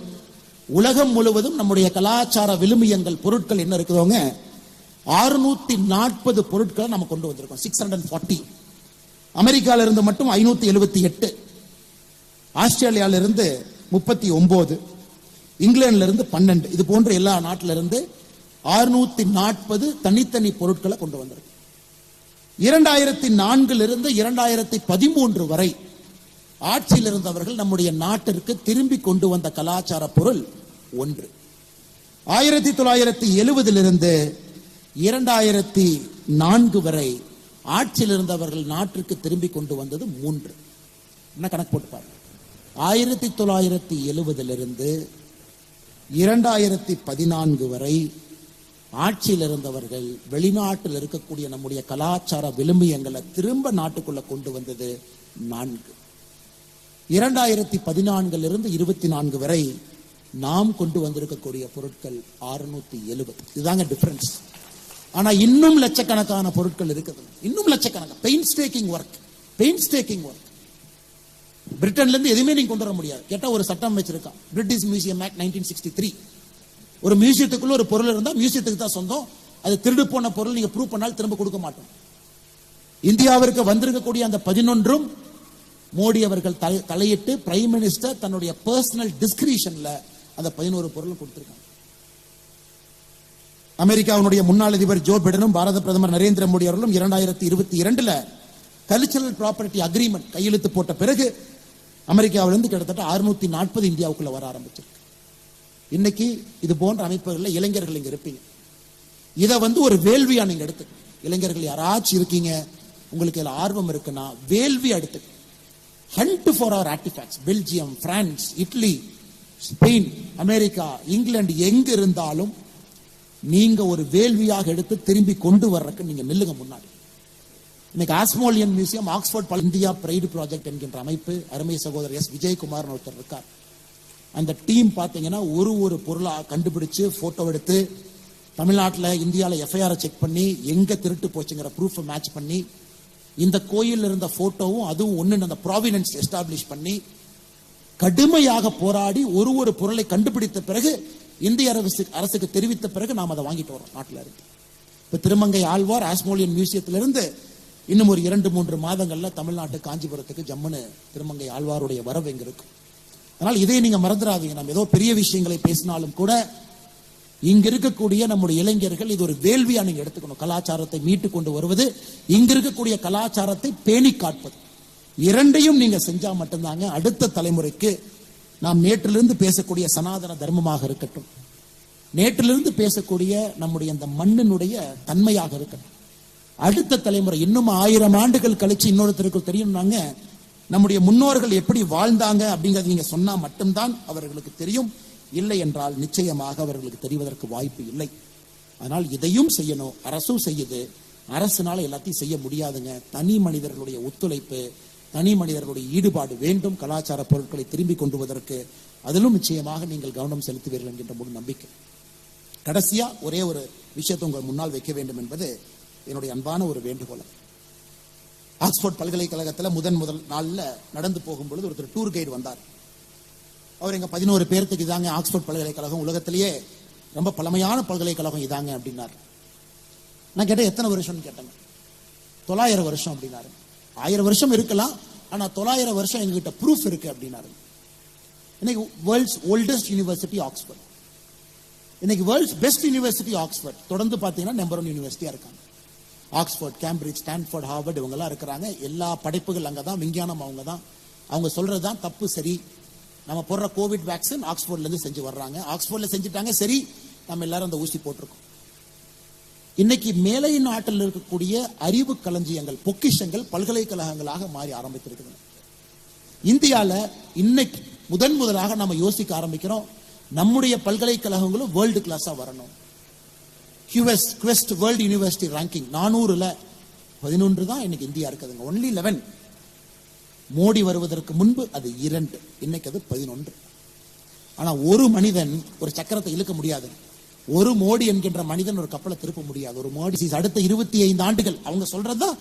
உலகம் முழுவதும் நம்முடைய கலாச்சார விழுமியங்கள் பொருட்கள் என்ன இருக்குதோங்க 640 பொருட்களை நம்ம கொண்டு வந்திருக்கோம். 640. அமெரிக்கால இருந்து மட்டும் 578, ஆஸ்திரேலியால இருந்து 39, இங்கிலாந்துல இருந்து 12, இது போன்ற எல்லா நாட்டில இருந்து 640 தனித்தனி பொருட்களை கொண்டு வந்திருக்கு. 2004 இருந்து 2013 வரை ஆட்சியில் இருந்தவர்கள் நம்முடைய நாட்டிற்கு திரும்பி கொண்டு வந்த கலாச்சார பொருள் 1. 1970 இருந்து 2004 வரை ஆட்சியில் இருந்தவர்கள் நாட்டிற்கு திரும்பி கொண்டு வந்தது 3. என்ன கணக்கு போட்டு பாருங்க. 1970 இருந்து 2014 வரை ஆட்சியில் இருந்தவர்கள் வெளிநாட்டில் இருக்கக்கூடிய நம்முடைய கலாச்சார விழுமியங்களை திரும்ப நாட்டுக்குள்ள கொண்டு வந்தது 4. 2014 இருந்து 24 வரை நாம் கொண்டு வந்திருக்கக்கூடிய பொருட்கள் 670. இதுதாங்க டிஃபரன்ஸ். ஆனா இன்னும் லட்சக்கணக்கான பொருட்கள் இருக்குது, இன்னும் லட்சக்கணக்கான பெயின்ஸ்டேக்கிங் ஒர்க். பிரிட்டன்ல இருந்து எதுவுமே நீங்க கொண்டு வர முடியாது. கேட்டா ஒரு சட்டம் வச்சிருக்கான், பிரிட்டிஷ் மியூசியம் ஆக்ட் 1963. ஒரு மியூசியத்துக்குள்ள ஒரு பொருள் இருந்தா மியூசியத்துக்கு தான் சொந்தம், அது திருடு போன பொருள் நீங்க ப்ரூவ் பண்ணாலும் திரும்ப கொடுக்க மாட்டோம். இந்தியாவிற்கு வந்திருக்கக்கூடிய அந்த 11ம் மோடி அவர்கள் தலையிட்டு பிரைம் மினிஸ்டர் தன்னுடைய பர்சனல் டிஸ்கிரிஷன்ல அந்த 11 பொருள் கொடுத்திருக்காங்க. அமெரிக்காவுடைய முன்னாள் அதிபர் ஜோ பிடனும் பாரத பிரதமர் நரேந்திர மோடி அவர்களும் 2022 கல்ச்சரல் ப்ராப்பர்ட்டி அக்ரிமெண்ட் கையெழுத்து போட்ட பிறகு அமெரிக்காவிலிருந்து கிட்டத்தட்ட 640 இந்தியாவுக்குள்ள வர ஆரம்பிச்சிருக்கு. இன்னைக்கு இது போன்ற அமைப்புகளில் இளைஞர்கள் இங்க இருப்பீங்க. இதை ஒரு வேள்வியா நீங்க எடுத்து, இளைஞர்கள் யாராச்சும் இருக்கீங்க உங்களுக்கு இதுல ஆர்வம் இருக்குன்னா வேள்வியா எடுத்து hunt for our artefacts. Belgium, France, Italy, Spain, America, இங்கிலாந்து எங்க இருந்தாலும் நீங்க ஒரு வேள்வியாக எடுத்து திரும்பி கொண்டு வர்றதுக்கு நீங்க நில்லுங்க முன்னாடி. இன்னைக்கு Ashmolean museum, Oxford India pride project என்கின்ற அமைப்பு, அருமை சகோதரர் எஸ் விஜயகுமார் ஒருத்தர் இருக்கார். அந்த டீம் பாத்தீங்கன்னா ஒரு பொருளா கண்டுபிடிச்சு போட்டோ எடுத்து தமிழ்நாட்டில் இந்தியாவில் எஃப்ஐஆர் செக் பண்ணி எங்க திருட்டு போச்சுங்கிற ப்ரூஃப் மேட்ச் பண்ணி இந்த கோயில் இருந்த போட்டோவும் அதுவும் ஒன்னு அந்த ப்ராவினன்ஸ் எஸ்டாப்ளிஷ் பண்ணி கடுமையாக போராடி ஒரு பொருளை கண்டுபிடித்த பிறகு இந்திய அரசுக்கு தெரிவித்த பிறகு நாம் அதை வாங்கிட்டு வரோம் நாட்டில் இருந்து. இப்ப திருமங்கை ஆழ்வார் ஆஸ்மோலியன் மியூசியத்திலிருந்து இன்னும் ஒரு 2-3 மாதங்கள்ல தமிழ்நாட்டு காஞ்சிபுரத்துக்கு ஜம்முன்னு திருமங்கை ஆழ்வாருடைய வரவு எங்க இருக்கும். அதனால் இதை நீங்க மறந்துடாதீங்க. நம்ம ஏதோ பெரிய விஷயங்களை பேசினாலும் கூட இங்க இருக்கக்கூடிய நம்முடைய இளைஞர்கள் இது ஒரு வேள்வியா நீங்க எடுத்துக்கணும். கலாச்சாரத்தை மீட்டு கொண்டு வருவது, இங்க இருக்கக்கூடிய கலாச்சாரத்தை பேணி காட்பது, இரண்டையும் நீங்க செஞ்சா மட்டும்தாங்க அடுத்த தலைமுறைக்கு நாம் நேற்றிலிருந்து பேசக்கூடிய சனாதன தர்மமாக இருக்கட்டும், நேற்றிலிருந்து பேசக்கூடிய நம்முடைய அந்த மண்ணினுடைய தன்மையாக இருக்கட்டும், அடுத்த தலைமுறை இன்னும் 1000 ஆண்டுகள் கழிச்சு இன்னொருத்தருக்கு தெரியும்னாங்க நம்முடைய முன்னோர்கள் எப்படி வாழ்ந்தாங்க அப்படிங்கறது நீங்க சொன்னா மட்டும்தான் அவர்களுக்கு தெரியும். இல்லை என்றால் நிச்சயமாக அவர்களுக்கு தெரிவதற்கு வாய்ப்பு இல்லை. அதனால் இதையும் செய்யணும், அரசும் செய்யுது. அரசுனால எல்லாத்தையும் செய்ய முடியாதுங்க. தனி மனிதர்களுடைய ஒத்துழைப்பு, தனி மனிதர்களுடைய ஈடுபாடு வேண்டும் கலாச்சார பொருட்களை திரும்பி கொண்டு வருவதற்கு. அதிலும் நிச்சயமாக நீங்கள் கவனம் செலுத்துவீர்கள் என்கின்ற முழு நம்பிக்கை. கடைசியா ஒரே ஒரு விஷயத்தை உங்கள் முன்னால் வைக்க வேண்டும் என்பது என்னுடைய அன்பான ஒரு வேண்டுகோள். ஆக்ஸ்போர்ட் பல்கலைக்கழகத்தில் முதல் நாள்ல நடந்து போகும்பொழுது ஒருத்தர் டூர் கைடு வந்தார். அவர் எங்க 11 பேர்த்துக்கு இதாங்க ஆக்ஸ்போர்ட் பல்கலைக்கழகம், உலகத்திலேயே ரொம்ப பழமையான பல்கலைக்கழகம் இதாங்க அப்படின்னாரு. நான் கேட்டேன் எத்தனை வருஷம்னு கேட்டேங்க. 900 வருஷம் அப்படின்னாரு. 1000 வருஷம் இருக்கலாம், ஆனா 900 வருஷம் எங்ககிட்ட ப்ரூஃப் இருக்கு அப்படின்னாரு. இன்னைக்கு வேர்ல்ட்ஸ் ஓல்டஸ்ட் யூனிவர்சிட்டி ஆக்ஸ்போர்ட், இன்னைக்கு வேர்ல்ட்ஸ் பெஸ்ட் யூனிவர்சிட்டி ஆக்ஸ்போர்ட். தொடர்ந்து பார்த்தீங்கன்னா நம்பர் 1 யூனிவர்சிட்டியா இருக்காங்க. ஆக்ஸ்போர்ட், கேம்பிரிட்ஜ், ஸ்டான்ஃபோர்ட், ஹார்வர்ட் இவங்கெல்லாம் இருக்கிறாங்க. எல்லா படைப்புகள் அங்கதான், விஞ்ஞானம் அவங்க தான். அவங்க சொல்றதுதான் தப்பு சரி. நம்ம போடுற கோவிட் வேக்சின் ஆக்ஸ்போர்ட்ல இருந்து செஞ்சு வர்றாங்க, ஆக்ஸ்போர்ட்ல செஞ்சுட்டாங்க, சரி நம்ம எல்லாரும் அந்த ஊசி போட்டிருக்கோம். இன்னைக்கு மேலை நாட்டில் இருக்கக்கூடிய அறிவு களஞ்சியங்கள், பொக்கிஷங்கள் பல்கலைக்கழகங்களாக மாறி ஆரம்பித்திருக்குது. இந்தியால இன்னைக்கு முதலாக நம்ம யோசிக்க ஆரம்பிக்கிறோம், நம்முடைய பல்கலைக்கழகங்களும் வேர்ல்டு கிளாஸா வரணும். குவெஸ்ட் வேர்ல்டு யூனிவர்சிட்டி ரேங்கிங் 400ல 11 தான் இன்னைக்கு இந்தியா இருக்குதுங்க. ஒன்லி 11. மோடி வருவதற்கு முன்பு அது 2, இன்னைக்கு அது 11. ஆனா ஒரு மனிதன் ஒரு சக்கரத்தை இழுக்க முடியாது. ஒரு மோடி என்கின்ற மனிதன் ஒரு கப்பலை திருப்ப முடியாது. ஒரு மோடி அடுத்த 25 ஆண்டுகள் அவங்க சொல்றதுதான்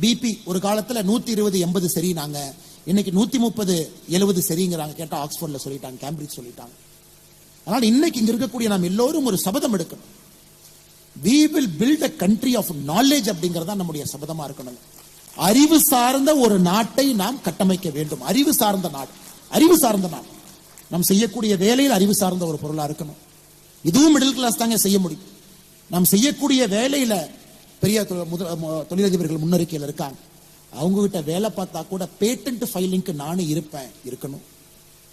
பிபி ஒரு காலத்துல 120/80 சரி, நாங்க இன்னைக்கு 130/70 சரிங்கிறாங்க. கேட்டா ஆக்ஸ்போர்ட்ல சொல்லிட்டாங்க, கேம்பிரிட்ஜ் சொல்லிட்டாங்க. அதனால இன்னைக்கு இங்க இருக்கக்கூடிய நாம் எல்லோரும் ஒரு சபதம் எடுக்கணும். We will build a country of knowledge அப்படிங்கறதா நம்முடைய சபதமா இருக்கணும். அறிவு சார்ந்த ஒரு நாட்டை நாம் கட்டமைக்க வேண்டும். அறிவு சார்ந்த நாடு, அறிவு சார்ந்த நாடு. நாம் செய்யக்கூடிய வேலையில் அறிவு சார்ந்த ஒரு பொருளா இருக்கணும். இதுவும் மிடில் கிளாஸ் தாங்க செய்ய முடியும். நாம் செய்யக்கூடிய வேலையில பெரிய தொழிலதிபர்கள் முன்னறிக்கையில் இருக்காங்க. அவங்க கிட்ட வேலை பார்த்தா கூட பேட்டன்ட் ஃபைலிங்க்கு நானே இருக்கணும்.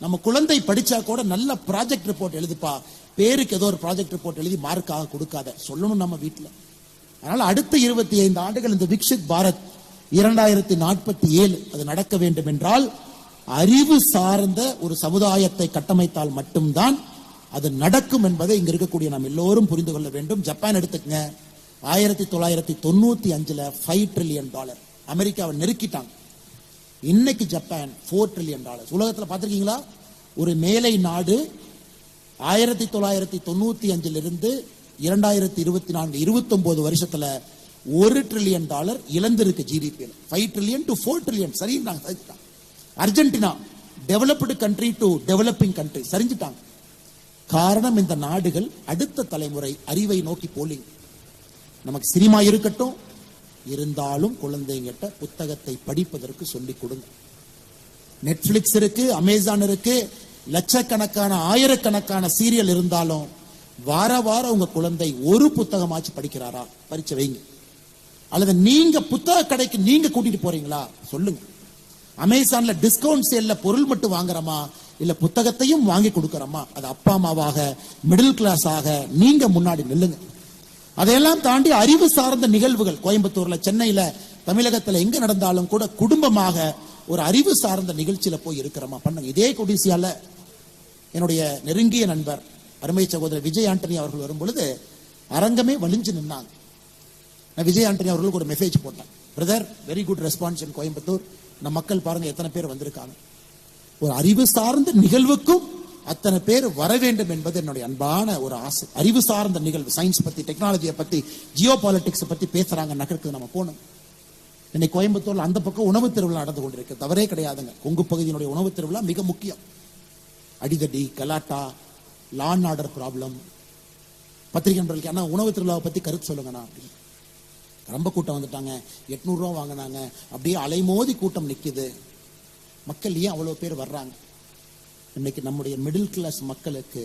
நம்ம குழந்தை படிச்சா கூட நல்ல ப்ராஜெக்ட் ரிப்போர்ட் எழுதுப்பா, பேருக்கு ஏதோ ஒரு ப்ராஜெக்ட் ரிப்போர்ட் எழுதி மார்க்காக கொடுக்காத சொல்லணும் நம்ம வீட்டில். அதனால அடுத்த 25 ஆண்டுகள் இந்த விக்ஷித் பாரத் 2047 அது நடக்க வேண்டும் என்றால் அறிவு சார்ந்த ஒரு சமுதாயத்தை கட்டமைத்தால் மட்டும்தான் அது நடக்கும் என்பதை இங்க இருக்கக்கூடிய நாம் எல்லோரும் புரிந்து கொள்ள வேண்டும். ஜப்பான் எடுத்துக்கங்க, 1995ல $5 trillion அமெரிக்காவை நெருக்கிட்டாங்க. இன்னைக்கு ஜப்பான் $4 trillion. உலகத்தில் பார்த்திருக்கீங்களா? ஒரு மேலை நாடு 1995 இருந்து 2024 29 வருஷத்துல $1 trillion இழந்திருக்கு ஜிடிபி. 5 trillion to 4 trillion சரிஞ்சிட்டாங்க. Argentina developed country to developing country சரிஞ்சிட்டாங்க. காரணம் இந்த நாடுகள் அடுத்த தலைமுறை அறிவை நோக்கி போலிங். நமக்கு சினிமா இருக்கட்டும், இருந்தாலும் குழந்தைங்கிட்ட புத்தகத்தை படிப்பதற்கு சொல்லிக் கொடுங்க. நெட்ஃபிளிக்ஸ் இருக்கு, அமேசான் இருக்கு, லட்சக்கணக்கான ஆயிரக்கணக்கான சீரியல் இருந்தாலும் வாரம் உங்க குழந்தை ஒரு புத்தகமாச்சு படிக்கிறாரா? பரீட்சை வைங்க. அல்லது நீங்க புத்தக கடைக்கு நீங்க கூட்டிட்டு போறீங்களா? சொல்லுங்க. அமேசான்ல டிஸ்கவுண்ட் சேல்ல பொருள் மட்டும் வாங்குறோமா, இல்ல புத்தகத்தையும் வாங்கி கொடுக்கறோமா? அது அப்பா அம்மாவாக மிடில் கிளாஸ் ஆக நீங்க முன்னாடி நில்லுங்க. அதையெல்லாம் தாண்டி அறிவு சார்ந்த நிகழ்வுகள் கோயம்புத்தூர்ல, சென்னையில, தமிழகத்துல எங்க நடந்தாலும் கூட குடும்பமாக ஒரு அறிவு சார்ந்த நிகழ்ச்சியில போய் இருக்கிறோமா பண்ணுங்க. இதே கொடிசியால என்னுடைய நெருங்கிய நண்பர் அருமை சகோதரர் விஜய் ஆண்டனி அவர்கள் வரும் பொழுது அரங்கமே வலிஞ்சு நின்னாங்க. நான் விஜய் ஆண்டனி அவர்களுக்கு ஒரு மெசேஜ் போட்டேன், பிரதர் வெரி குட் ரெஸ்பான்ஸ் இன் கோயம்புத்தூர். நம்ம மக்கள் பாருங்க எத்தனை பேர் வந்திருக்காங்க. ஒரு அறிவு சார்ந்த நிகழ்வுக்கும் அத்தனை பேர் வர வேண்டும் என்பது என்னுடைய அன்பான ஒரு ஆசை. அறிவு சார்ந்த நிகழ்வு, சயின்ஸ் பத்தி, டெக்னாலஜியை பத்தி, ஜியோ பாலிடிக்ஸ் பத்தி பேசுறாங்க, நகருக்கு நம்ம போகணும். இன்னைக்கு கோயம்புத்தூர்ல அந்த பக்கம் உணவு திருவிழா நடந்து கொண்டிருக்கு, தவறே கிடையாதுங்க. கொங்கு பகுதியினுடைய உணவு திருவிழா மிக முக்கியம். அடிதடி, கலாட்டா, லா அண்ட் ஆர்டர் ப்ராப்ளம். பத்திரிகை நண்பர்களுக்கு ஆனா உணவு திருவிழாவை பத்தி கருத்து சொல்லுங்கண்ணா. ரொம்ப கூட்டம் வந்துட்டாங்க, 800 ரூபா வாங்கினாங்க, அப்படியே அலைமோதி கூட்டம் நிக்குது. மக்கள் ஏன் அவ்வளவு பேர் வர்றாங்க? இன்னைக்கு நம்முடைய மிடில் கிளாஸ் மக்களுக்கு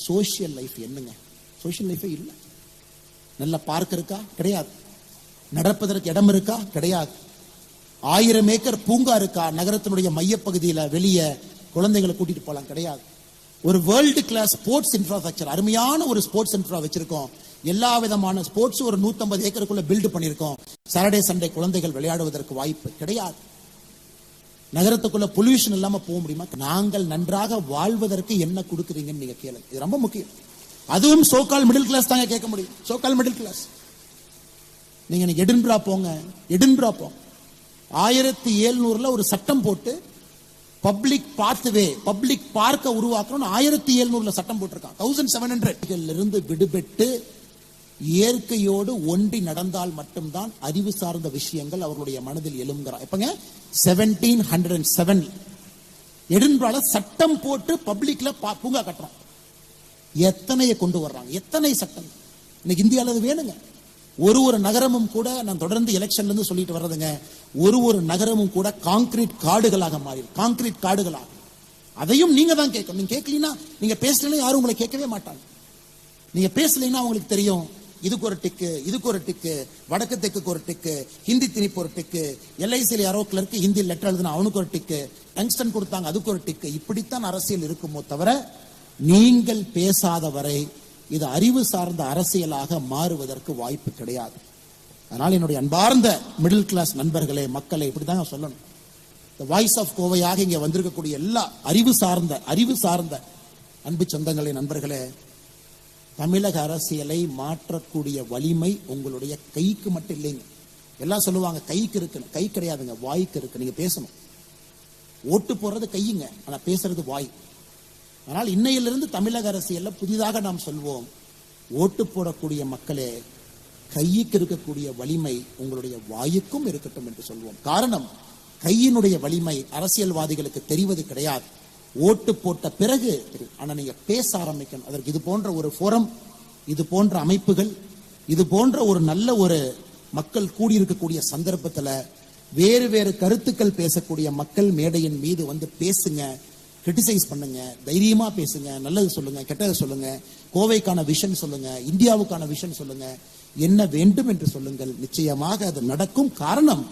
சோசியல் லைஃப் என்னங்க? சோசியல் லைஃபே இல்லை. நல்ல பார்க் இருக்கா? கிடையாது. நடப்பதற்கு இடம் இருக்கா? கிடையாது. 1000 ஏக்கர் பூங்கா இருக்கா நகரத்தினுடைய மையப்பகுதியில வெளியே குழந்தைகளை கூட்டிட்டு போலாம்? கிடையாது. ஒரு வேர்ல்டு கிளாஸ் ஸ்போர்ட்ஸ் இன்ஃப்ராஸ்ட்ரக்சர், அருமையான ஒரு ஸ்போர்ட்ஸ் இன்ஃப்ரா வச்சிருக்கோம். எல்லா விதமான ஸ்போர்ட்ஸ் ஒரு 150 ஏக்கருக்குள்ள பில்டு பண்ணிருக்கோம். சாட்டர்டே சண்டே குழந்தைகள் விளையாடுவதற்கு வாய்ப்பு கிடையாது. நகரத்துக்குள்ள பொல்யூஷன் இல்லாம போக முடியுமா? நாங்கள் நன்றாக வாழ்வதற்கு என்ன கொடுக்குறீங்கன்னு நீங்க கேளுங்க. இது ரொம்ப முக்கியம். அதுவும் சோகால் மிடில் கிளாஸ் தாங்க கேட்க முடியும். So called middle class. நீங்க எடின்பரா போங்க, எடின்பரா போங்க. 1700 ஒரு சட்டம் போட்டு பப்ளிக் பாத்வே, பப்ளிக் பார்க்க உருவாக்கணும். 1700 சட்டம் போட்டிருக்காங்க. 1700 இருந்து விடுபட்டு இயற்கையோடு ஒன்றி நடந்தால் மட்டும்தான் அறிவு சார்ந்த விஷயங்கள் அவர்களுடைய மனதில் எழும்புகிறார். எப்பங்க 1707 எடின்பரால சட்டம் போட்டு பப்ளிக்ல பூங்கா கட்டுறோம். எத்தனையை கொண்டு வர்றாங்க, எத்தனை சட்டம் இன்னைக்கு இந்தியாவில் அது வேணுங்க. ஒரு நகரமும் கூட, நான் தொடர்ந்து எலெக்ஷன்ல இருந்து சொல்லிட்டு வர்றதுங்க, ஒரு நகரமும் கூட கான்கிரீட் காடுகளாக மாறி, கான்கிரீட் காடுகளாக. அதையும் நீங்க தான் கேட்கணும். நீங்க கேட்கலீங்கன்னா, நீங்க பேசலன்னா யாரும் உங்களை கேட்கவே மாட்டாங்க. நீங்க பேசலைன்னா அவங்களுக்கு தெரியும் இதுக்கு ஒரு டிக்கு, இதுக்கு ஒரு டிக்கு, வடக்கு தெற்கு ஒரு டிக்கு, ஹிந்தி திணிப்பு ஒரு டிக்கு, எல்ஐசியில் யாரோ கிளர்க்கு ஹிந்தி லெட்டர் எழுதுனா அவனுக்கு ஒரு டிக்கு, டங்ஸ்டன் கொடுத்தாங்க அதுக்கு ஒரு டிக்கு. இப்படித்தான் அரசியல் இருக்குமோ தவிர நீங்கள் பேசாத வரை இது அறிவு சார்ந்த அரசியலாக மாறுவதற்கு வாய்ப்பு கிடையாது. அதனால் என்னுடைய அன்பார்ந்த மிடில் கிளாஸ் நண்பர்களே, மக்களை இப்படிதாங்க சொல்லணும். வாய்ஸ் ஆஃப் கோவையாக இங்க வந்திருக்கக்கூடிய எல்லா அறிவு சார்ந்த அன்பு சொந்தங்களே, நண்பர்களே, தமிழக அரசியலை மாற்றக்கூடிய வலிமை உங்களுடைய கைக்கு மட்டும் இல்லைங்க. எல்லாம் சொல்லுவாங்க கைக்கு இருக்குன்னு. கை கிடையாதுங்க, வாய்க்கு இருக்கு. நீங்க பேசணும். ஓட்டு போடுறது கையுங்க, ஆனா பேசுறது வாய். ஆனால் இன்னையிலிருந்து தமிழக அரசியல்ல புதிதாக நாம் சொல்வோம், ஓட்டு போடக்கூடிய மக்களே, கைக்கு இருக்கக்கூடிய வலிமை உங்களுடைய வாயுக்கும் இருக்கட்டும் என்று சொல்வோம். காரணம், கையினுடைய வலிமை அரசியல்வாதிகளுக்கு தெரிவது கிடையாது, ஓட்டு போட்ட பிறகு. ஆனா நீங்க பேச ஆரம்பிக்கணும். அதற்கு இது போன்ற ஒரு ஃபோரம், இது போன்ற அமைப்புகள், இது போன்ற ஒரு நல்ல ஒரு மக்கள் கூடியிருக்கக்கூடிய சந்தர்ப்பத்துல வேறு வேறு கருத்துக்கள் பேசக்கூடிய மக்கள் மேடையின் மீது வந்து பேசுங்க, கிரிட்டிசைஸ் பண்ணுங்க, தைரியமா பேசுங்க, நல்லது சொல்லுங்க, கெட்டது சொல்லுங்க, கோவைக்கான விஷன் சொல்லுங்க, இந்தியாவுக்கான விஷன் சொல்லுங்க, என்ன வேண்டும் என்று சொல்லுங்கள். நிச்சயமாக அது நடக்கும். காரணம்,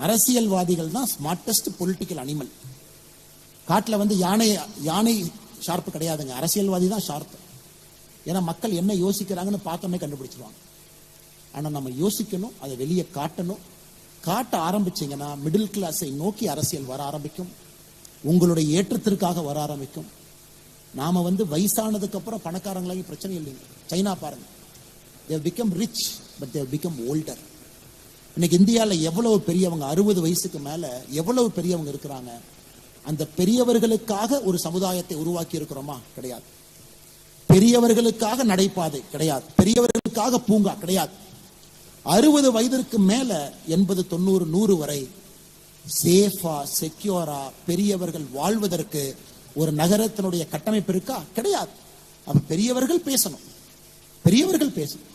அரசியல்வாதிகள் தான் ஸ்மார்டஸ்ட் பொலிட்டிக்கல் அனிமல். காட்டுல வந்து யானை ஷார்ப்பு கிடையாதுங்க, அரசியல்வாதி தான் ஷார்ப்பு. ஏன்னா மக்கள் என்ன யோசிக்கிறாங்கன்னு பார்த்தோமே கண்டுபிடிச்சிருவாங்க. ஆனா நம்ம யோசிக்கணும், அதை வெளியே காட்டணும். காட்ட ஆரம்பிச்சீங்கன்னா மிடில் கிளாஸை நோக்கி அரசியல் வர ஆரம்பிக்கும், உங்களுடைய ஏற்றத்திற்காக வர ஆரம்பிக்கும். நாம வந்து வயசானதுக்கு அப்புறம் பணக்காரங்களாகி பிரச்சனை இல்லைங்க. சைனா பாருங்க, they have become rich but they have become older. இன்னைக்கு இந்தியாவில் எவ்வளவு பெரியவங்க, 60 வயசுக்கு மேல எவ்வளவு பெரியவங்க இருக்கிறாங்க. அந்த பெரியவர்களுக்காக ஒரு சமுதாயத்தை உருவாக்கி இருக்கிறோமா? கிடையாது. பெரியவர்களுக்காக நடைபாதை கிடையாது, பெரியவர்களுக்காக பூங்கா கிடையாது. 60 வயதிற்கு மேல 80, 90, 100 வரை சேஃபா, செக்யூரா பெரியவர்கள் வாழ்வதற்கு ஒரு நகரத்தினுடைய கட்டமைப்பு இருக்கா? கிடையாது. அப்ப பெரியவர்கள் பேசணும், பெரியவர்கள் பேசணும்.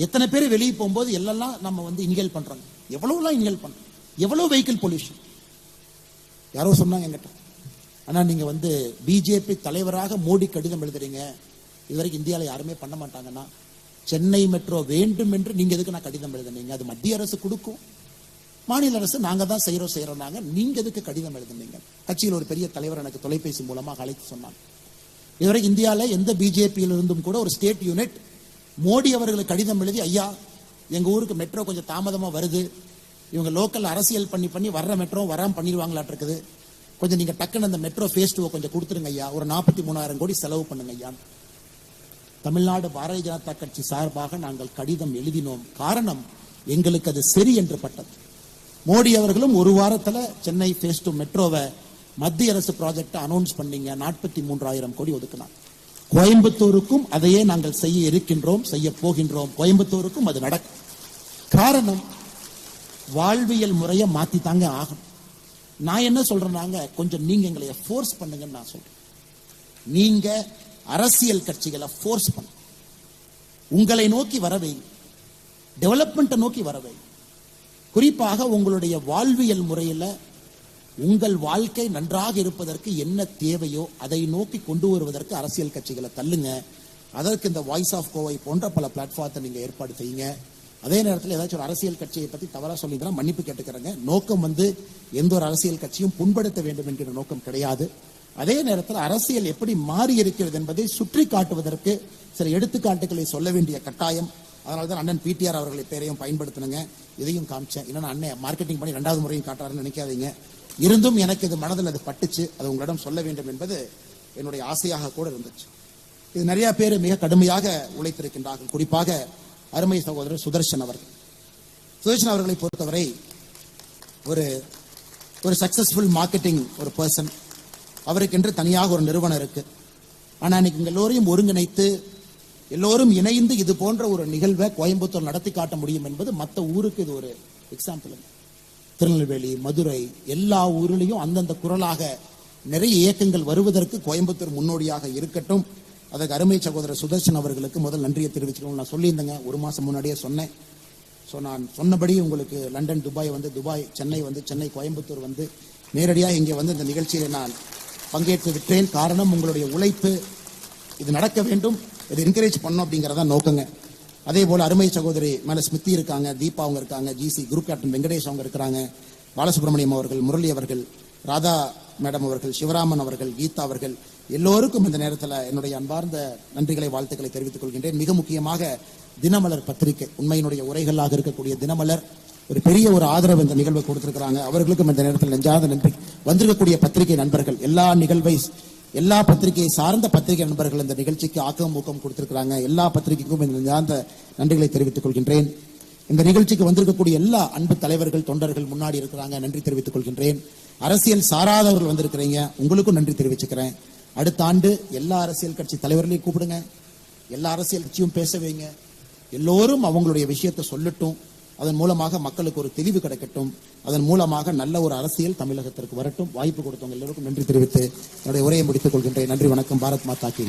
எத்தனை பேர் வெளியே போகும்போது எல்லாம் நம்ம வந்து இன்ஹேல் பண்றாங்க, எவ்வளவுலாம் இன்ஹேல் பண்றோம், எவ்வளவு வெஹிக்கிள் பொல்யூஷன். யாரோ சொன்னாங்க என்கிட்ட, ஆனா நீங்க வந்து பிஜேபி தலைவராக மோடி கடிதம் எழுதுறீங்க, இதுவரைக்கும் இந்தியாவில் யாருமே பண்ண மாட்டாங்கன்னா, சென்னை மெட்ரோ வேண்டும் என்று நீங்க எதுக்கு நான் கடிதம் எழுதுனீங்க? அது மத்திய அரசு கொடுக்கும், மாநில அரசு நாங்க தான் செய்யறோம் நாங்க, நீங்க எதுக்கு கடிதம் எழுதுனீங்க? கட்சியில் ஒரு பெரிய தலைவர் எனக்கு தொலைபேசி மூலமாக அழைத்து சொன்னாங்க, இதுவரை இந்தியாவில் எந்த பிஜேபியில் இருந்தும் கூட ஒரு ஸ்டேட் யூனிட் மோடி அவர்களுக்கு கடிதம் எழுதி, ஐயா எங்க ஊருக்கு மெட்ரோ கொஞ்சம் தாமதமா வருது, இவங்க லோக்கல் அரசியல் பண்ணி வர்ற மெட்ரோ வராம பண்ணிடுவாங்களாட்டு இருக்குது, கொஞ்சம் நீங்க டக்குன்னு அந்த மெட்ரோ ஃபேஸ் 2 கொஞ்சம் கொடுத்துருங்க ஐயா, ஒரு 43,000 கோடி செலவு பண்ணுங்க ஐயா. தமிழ்நாடு பாரதிய ஜனதா கட்சி சார்பாக நாங்கள் கடிதம் எழுதினோம். காரணம், எங்களுக்கு அது சரி என்று பட்டது. மோடி அவர்களும் ஒரு வாரத்துல சென்னை ஃபேஸ் 2 மெட்ரோவை மத்திய அரசு ப்ராஜெக்ட் அனௌன்ஸ் பண்ணீங்க, 43,000 கோடி ஒதுக்கினார். கோயம்புத்தூருக்கும் அதையே நாங்கள் செய்ய இருக்கின்றோம், செய்ய போகின்றோம். கோயம்புத்தூருக்கும் அது நடக்கும். காரணம், வாழ்வியல் முறையை மாத்தி தாங்க ஆகும். நான் என்ன சொல்றேன்னாங்க, கொஞ்சம் நீங்க எங்களை ஃபோர்ஸ் பண்ணுங்கன்னு நான் சொல்றேன். நீங்க அரசியல் கட்சிகளை ஃபோர்ஸ் பண்ண, உங்களை நோக்கி வரவை, டெவலப்மெண்ட்டை நோக்கி வரவை. குறிப்பாக உங்களுடைய வாழ்வியல் முறையில உங்கள் வாழ்க்கை நன்றாக இருப்பதற்கு என்ன தேவையோ அதை நோக்கி கொண்டு வருவதற்கு அரசியல் கட்சிகளை தள்ளுங்க. அதற்கு இந்த வாய்ஸ் ஆஃப் கோவை போன்ற பல பிளாட்ஃபார்த்தை நீங்க ஏற்பாடு செய்யுங்க. அதே நேரத்தில் ஏதாச்சும் ஒரு அரசியல் கட்சியை பத்தி தவறா சொல்லிதான் மன்னிப்பு கேட்டுக்கிறேங்க. நோக்கம் வந்து எந்த ஒரு அரசியல் கட்சியும் புண்படுத்த வேண்டும் என்கிற நோக்கம் கிடையாது. அதே நேரத்தில் அரசியல் எப்படி மாறி இருக்கிறது என்பதை சுற்றி காட்டுவதற்கு சில எடுத்துக்காட்டுகளை சொல்ல வேண்டிய கட்டாயம். அதனால்தான் அண்ணன் பிடிஆர் அவர்களை பேரையும் பயன்படுத்தினுங்க, இதையும் காமிச்சேன். இல்லைன்னா அண்ணன் மார்க்கெட்டிங் பண்ணி 2வது முறையும் காட்டுறாருன்னு நினைக்காதீங்க. இருந்தும் எனக்கு இது மனதில் அது பட்டுச்சு, அது உங்களிடம் சொல்ல வேண்டும் என்பது என்னுடைய ஆசையாக கூட இருந்துச்சு. இது நிறைய பேர் மிக கடுமையாக உழைத்திருக்கின்றார்கள். குறிப்பாக அருமை சகோதரர் சுதர்ஷன் அவர்கள். சுதர்ஷன் அவர்களை பொறுத்தவரை ஒரு சக்சஸ்ஃபுல் மார்க்கெட்டிங் ஒரு பர்சன். அவருக்கென்று தனியாக ஒரு நிறுவனம் இருக்கு. ஆனா இன்னைக்கு எல்லோரையும் ஒருங்கிணைத்து எல்லோரும் இணைந்து இது போன்ற ஒரு நிகழ்வை கோயம்புத்தூர் நடத்தி காட்ட முடியும் என்பது மற்ற ஊருக்கு இது ஒரு எக்ஸாம்பிள். திருநெல்வேலி, மதுரை, எல்லா ஊரிலையும் அந்தந்த குரலாக நிறைய இயக்கங்கள் வருவதற்கு கோயம்புத்தூர் முன்னோடியாக இருக்கட்டும். அதுக்கு அருமை சகோதரர் சுதர்ஷன் அவர்களுக்கு முதல் நன்றியை தெரிவிச்சுக்கணும். நான் சொல்லியிருந்தேங்க, 1 மாசம் முன்னாடியே சொன்னேன். நான் சொன்னபடி உங்களுக்கு லண்டன், துபாய் வந்து துபாய், சென்னை வந்து சென்னை, கோயம்புத்தூர் வந்து நேரடியாக இங்கே வந்து இந்த நிகழ்ச்சியில் நான் பங்கேற்று விட்டேன். காரணம், உங்களுடைய உழைப்பு, இது நடக்க வேண்டும், இதை என்கரேஜ் பண்ணணும் அப்படிங்கிறதா நோக்கங்க. அதே போல அருமை சகோதரி மேல ஸ்மிருதி இருக்காங்க, தீபா அவங்க இருக்காங்க, ஜிசி குரூப் கேப்டன் வெங்கடேஷ் அவங்க இருக்கிறாங்க, பாலசுப்ரமணியம் அவர்கள், முரளி அவர்கள், ராதா மேடம் அவர்கள், சிவராமன் அவர்கள், கீதா அவர்கள், எல்லோருக்கும் இந்த நேரத்தில் என்னுடைய அன்பார்ந்த நன்றிகளை, வாழ்த்துக்களை தெரிவித்துக் கொள்கின்றேன். மிக முக்கியமாக தினமலர் பத்திரிகை, உண்மையினுடைய உரைகளாக இருக்கக்கூடிய தினமலர் ஒரு பெரிய ஒரு ஆதரவு இந்த நிகழ்வை கொடுத்திருக்கிறாங்க. அவர்களுக்கும் இந்த நேரத்தில் நெஞ்சார்ந்த நன்றி. வந்திருக்கக்கூடிய பத்திரிகை நண்பர்கள், எல்லா பத்திரிகையை சார்ந்த பத்திரிகை நண்பர்கள் இந்த நிகழ்ச்சிக்கு ஆக்கம் ஊக்கம் கொடுத்திருக்கிறாங்க. எல்லா பத்திரிகைக்கும் இந்த நெஞ்சார்ந்த நன்றிகளை தெரிவித்துக் கொள்கின்றேன். இந்த நிகழ்ச்சிக்கு வந்திருக்கக்கூடிய எல்லா அன்பு தலைவர்கள், தொண்டர்கள் முன்னாடி இருக்கிறாங்க, நன்றி தெரிவித்துக் கொள்கின்றேன். அரசியல் சாராதவர்கள் வந்திருக்கிறீங்க, உங்களுக்கும் நன்றி தெரிவிச்சுக்கிறேன். அடுத்த ஆண்டு எல்லா அரசியல் கட்சி தலைவர்களையும் கூப்பிடுங்க, எல்லா அரசியல் கட்சியும் பேச வைங்க, எல்லோரும் அவங்களுடைய விஷயத்தை சொல்லட்டும். அதன் மூலமாக மக்களுக்கு ஒரு தெளிவு கிடைக்கட்டும். அதன் மூலமாக நல்ல ஒரு அரசியல் தமிழகத்திற்கு வரட்டும். வாய்ப்பு கொடுத்தவங்க எல்லோருக்கும் நன்றி தெரிவித்து என்னுடைய உரையை முடித்துக் கொள்கின்றேன். நன்றி, வணக்கம். பாரத் மாதா கி.